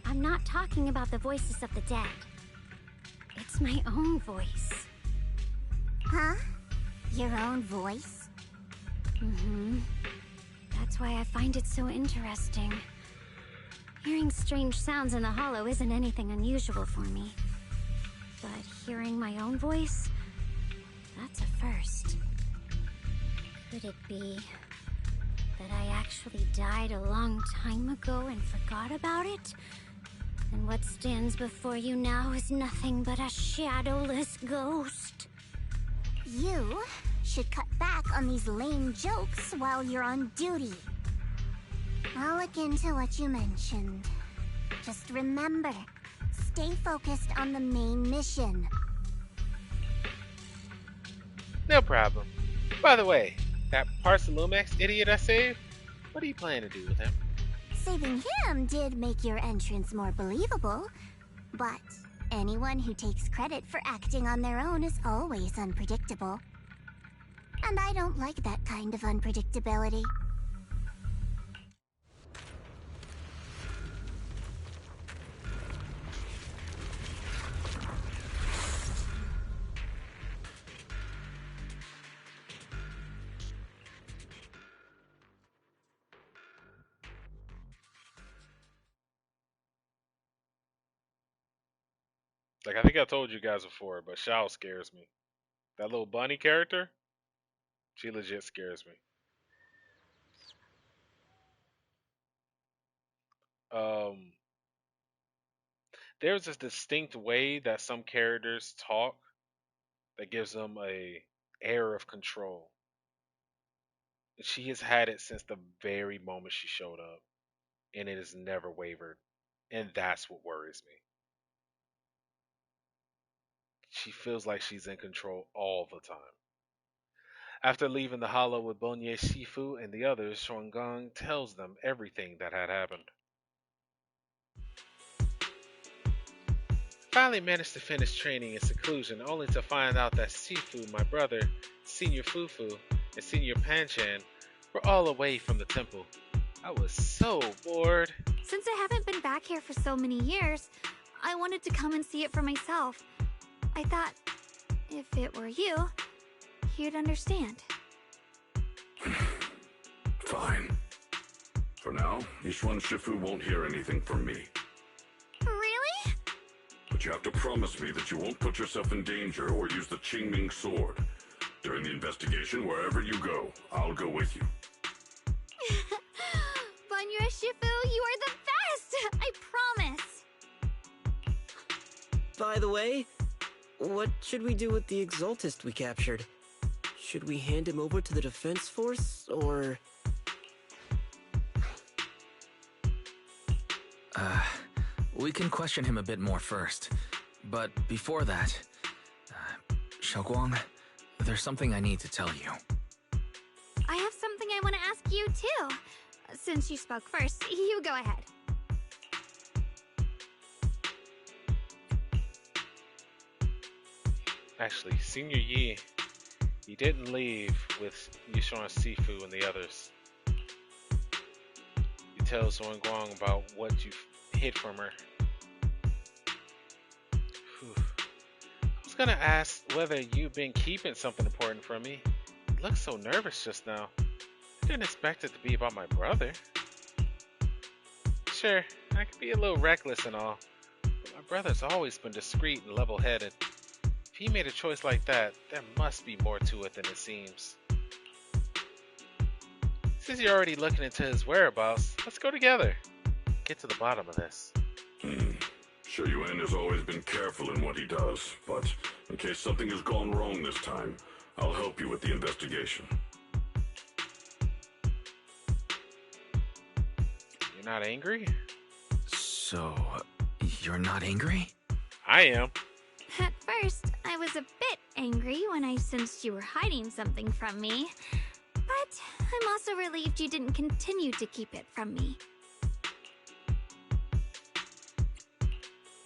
I'm not talking about the voices of the dead. It's my own voice. Huh? Your own voice? Mm-hmm. That's why I find it so interesting. Hearing strange sounds in the hollow isn't anything unusual for me. But hearing my own voice, that's a first. Could it be that I actually died a long time ago and forgot about it? And what stands before you now is nothing but a shadowless ghost. You should cut back on these lame jokes while you're on duty. I'll look into what you mentioned. Just remember, stay focused on the main mission. No problem. By the way, that Parsalumex idiot I saved, what are you planning to do with him? Saving him did make your entrance more believable, but anyone who takes credit for acting on their own is always unpredictable. And I don't like that kind of unpredictability. Like, I think I told you guys before, but Shao scares me. That little bunny character, she legit scares me. There's this distinct way that some characters talk that gives them a air of control. She has had it since the very moment she showed up, and it has never wavered. And that's what worries me. She feels like she's in control all the time. After leaving the hollow with Bonye Shifu and the others, Shuanggang tells them everything that had happened. Finally managed to finish training in seclusion, only to find out that Shifu, my brother, Senior Fufu, and Senior Panchan were all away from the temple. I was so bored. Since I haven't been back here for so many years, I wanted to come and see it for myself. I thought, if it were you, you'd understand. Fine. For now, Yishuan Shifu won't hear anything from me. Really? But you have to promise me that you won't put yourself in danger or use the Qingming sword. During the investigation, wherever you go, I'll go with you. Banya Shifu, you are the best! I promise! By the way, what should we do with the Exaltist we captured? Should we hand him over to the defense force, or... We can question him a bit more first. But before that, Xiaoguang, there's something I need to tell you. I have something I want to ask you, too. Since you spoke first, you go ahead. Actually, Senior Yi, he didn't leave with Yishuan Sifu and the others. You tell Zenless about what you hid from her. Whew. I was gonna ask whether you've been keeping something important from me. You look so nervous just now. I didn't expect it to be about my brother. Sure, I could be a little reckless and all, but my brother's always been discreet and level-headed. If he made a choice like that, there must be more to it than it seems. Since you're already looking into his whereabouts, let's go together. Get to the bottom of this. Shuyuan has always been careful in what he does, but in case something has gone wrong this time, I'll help you with the investigation. You're not angry? So, you're not angry? I am. At first, I was a bit angry when I sensed you were hiding something from me. But I'm also relieved you didn't continue to keep it from me.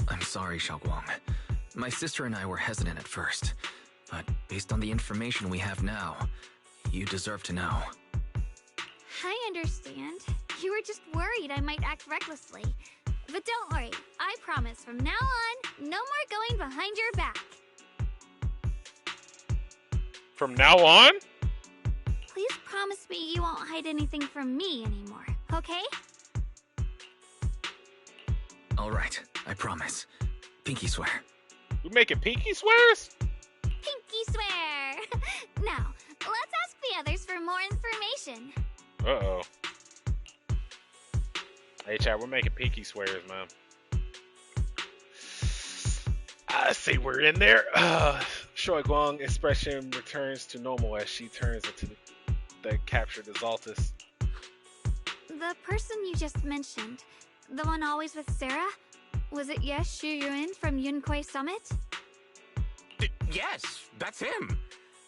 I'm sorry, Xiaoguang. My sister and I were hesitant at first, but based on the information we have now, you deserve to know. I understand. You were just worried I might act recklessly. But don't worry, I promise from now on, no more going behind your back. From now on? Please promise me you won't hide anything from me anymore, okay? Alright, I promise. Pinky swear. We making pinky swears? Pinky swear! Now, let's ask the others for more information. Uh-oh. Hey, chat, we're making pinky swears, man. I say we're in there. Xiaoguang expression returns to normal as she turns into the captured Exaltus. The person you just mentioned, the one always with Sarah? Was it Yes Shuyuan from Yunquei Summit? Yes, that's him.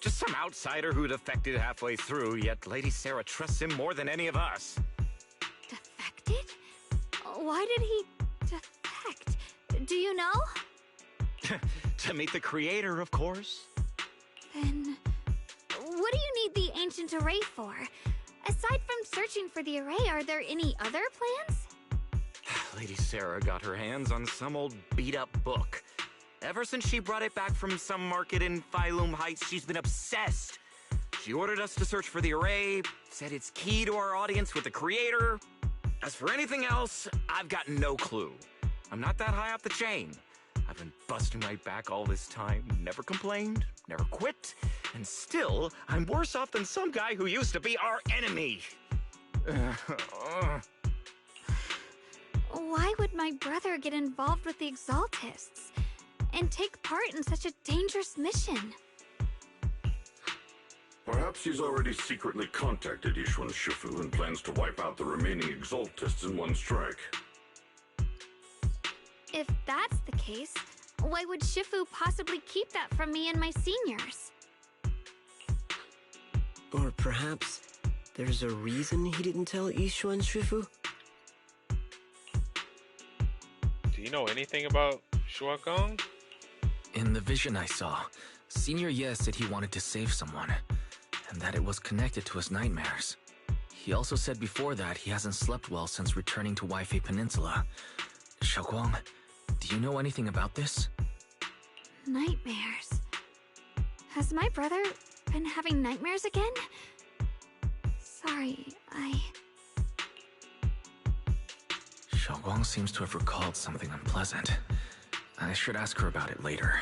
Just some outsider who defected halfway through, yet Lady Sarah trusts him more than any of us. Defected? Why did he defect? Do you know? To meet the creator, of course. Then, what do you need the ancient array for? Aside from searching for the array, are there any other plans? Lady Sarah got her hands on some old beat-up book. Ever since she brought it back from some market in Phylum Heights, she's been obsessed. She ordered us to search for the array, said it's key to our audience with the creator. As for anything else, I've got no clue. I'm not that high up the chain. I've been busting my back all this time, never complained, never quit, and still, I'm worse off than some guy who used to be our enemy. Why would my brother get involved with the Exaltists and take part in such a dangerous mission? Perhaps he's already secretly contacted Yishuan Shifu and plans to wipe out the remaining Exaltists in one strike. If that's the case, why would Shifu possibly keep that from me and my seniors? Or perhaps there's a reason he didn't tell Yishuan Shifu? Do you know anything about Xiaoguang? In the vision I saw, Senior Ye said he wanted to save someone, and that it was connected to his nightmares. He also said before that he hasn't slept well since returning to Waifei Peninsula. Xiaoguang, do you know anything about this? Nightmares. Has my brother been having nightmares again? Sorry, Xiaoguang seems to have recalled something unpleasant. I should ask her about it later.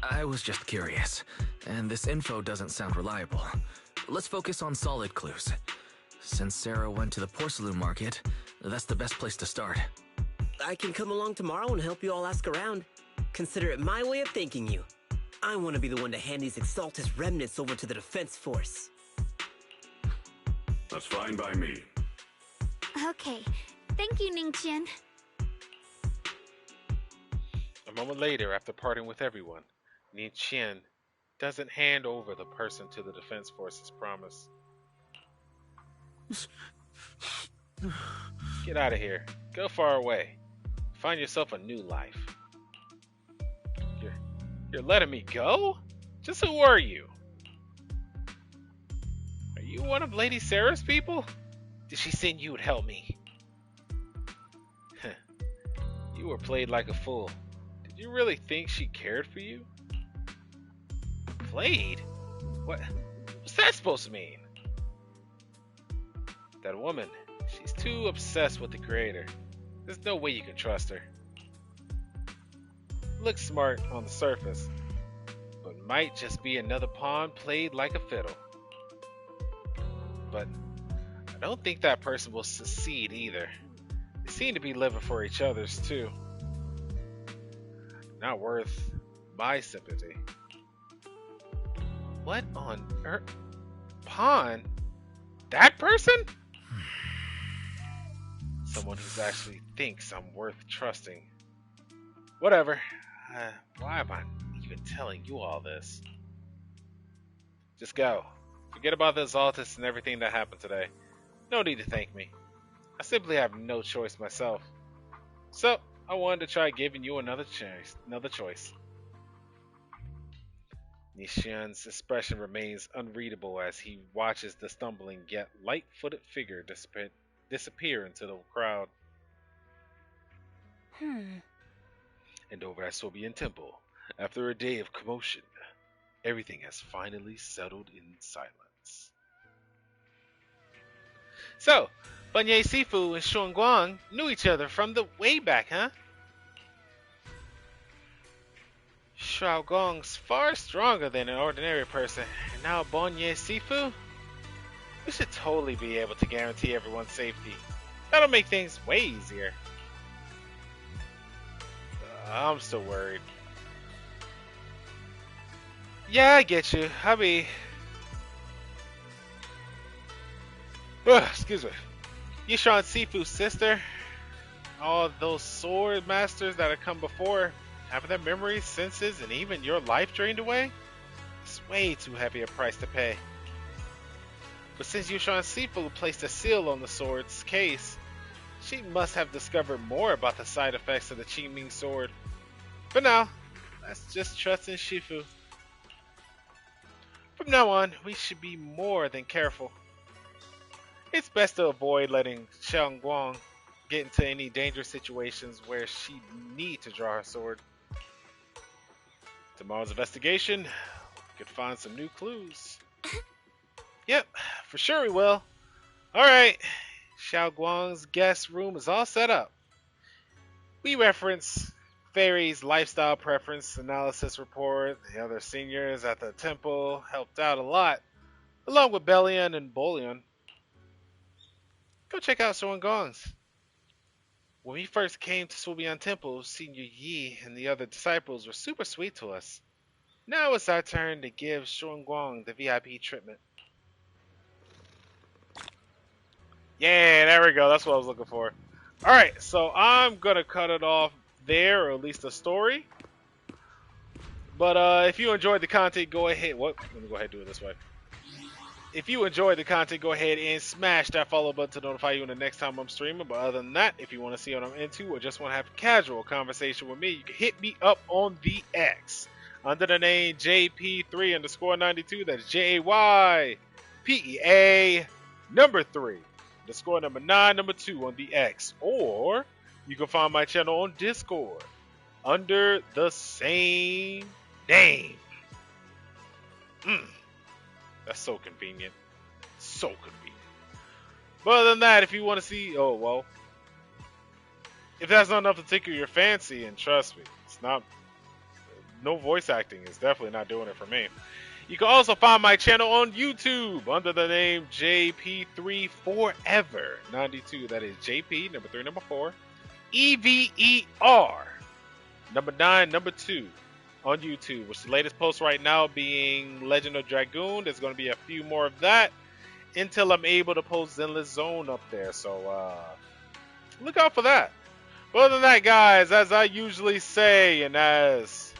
I was just curious, and this info doesn't sound reliable. Let's focus on solid clues. Since Sarah went to the porcelain market, that's the best place to start. I can come along tomorrow and help you all ask around. Consider it my way of thanking you. I want to be the one to hand these Exaltus remnants over to the defense force. That's fine by me. Okay. Thank you, Ningqian. A moment later, after parting with everyone, Chen doesn't hand over the person to the defense forces promised. Get out of here. Go far away. Find yourself a new life. You're letting me go? Just who are you? Are you one of Lady Sarah's people? Did she send you to help me? You were played like a fool. Did you really think she cared for you? Played? What's that supposed to mean? That woman, she's too obsessed with the creator. There's no way you can trust her. Looks smart on the surface, but might just be another pawn played like a fiddle. But I don't think that person will succeed either. They seem to be living for each other's too. Not worth my sympathy. What on earth? Pawn? That person? Someone who actually thinks I'm worth trusting. Whatever. Why am I even telling you all this? Just go. Forget about the Exaltus and everything that happened today. No need to thank me. I simply have no choice myself. So, I wanted to try giving you another choice. Nishan's expression remains unreadable as he watches the stumbling yet light-footed figure disappear into the crowd. And over at Sobian Temple, after a day of commotion, everything has finally settled in silence. So, Banye Sifu and Xuanguang knew each other from the way back, huh? Xuanguang's far stronger than an ordinary person, and now Banye Sifu? We should totally be able to guarantee everyone's safety. That'll make things way easier. I'm still worried. Yeah, I get you. Excuse me. Yishan Sifu's sister, all those sword masters that have come before, having their memories, senses, and even your life drained away? It's way too heavy a price to pay. But since Yushan Sifu placed a seal on the sword's case, she must have discovered more about the side effects of the Qingming sword. For now, let's just trust in Shifu. From now on, we should be more than careful. It's best to avoid letting Xiangguang get into any dangerous situations where she need to draw her sword. Tomorrow's investigation, we could find some new clues. Yep, for sure we will. Alright, Xiaoguang's guest room is all set up. We reference Fairy's lifestyle preference analysis report. The other seniors at the temple helped out a lot, along with Bellion and Bolion. Go check out Xuanguang's. When we first came to Subian Temple, Senior Yi and the other disciples were super sweet to us. Now it's our turn to give Xuanguang the VIP treatment. Yeah, there we go. That's what I was looking for. Alright, so I'm going to cut it off there, or at least the story. But if you enjoyed the content, go ahead. Let me go ahead and do it this way. If you enjoyed the content, go ahead and smash that follow button to notify you the next time I'm streaming. But other than that, if you want to see what I'm into or just want to have a casual conversation with me, you can hit me up on the X under the name JP3_92. That's JAYPEA number 3. The score number 9, number 2 on the X. Or you can find my channel on Discord under the same name. That's so convenient. So convenient. But other than that, if you want to see... Oh, well. If that's not enough to tickle your fancy, and trust me, it's not... No voice acting is definitely not doing it for me. You can also find my channel on YouTube under the name JP3Forever92. That is JP, number 3, number 4. EVER, number 9, number 2 on YouTube. Which the latest post right now being Legend of Dragoon. There's going to be a few more of that until I'm able to post Zenless Zone up there. So look out for that. But other than that, guys, as I usually say, and as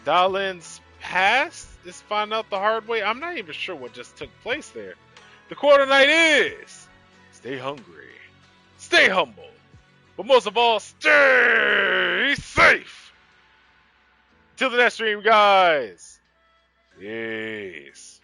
Dalin's past is found out the hard way. I'm not even sure what just took place there. The quarter night is stay hungry, stay humble, but most of all, stay safe. Till the next stream, guys. Peace.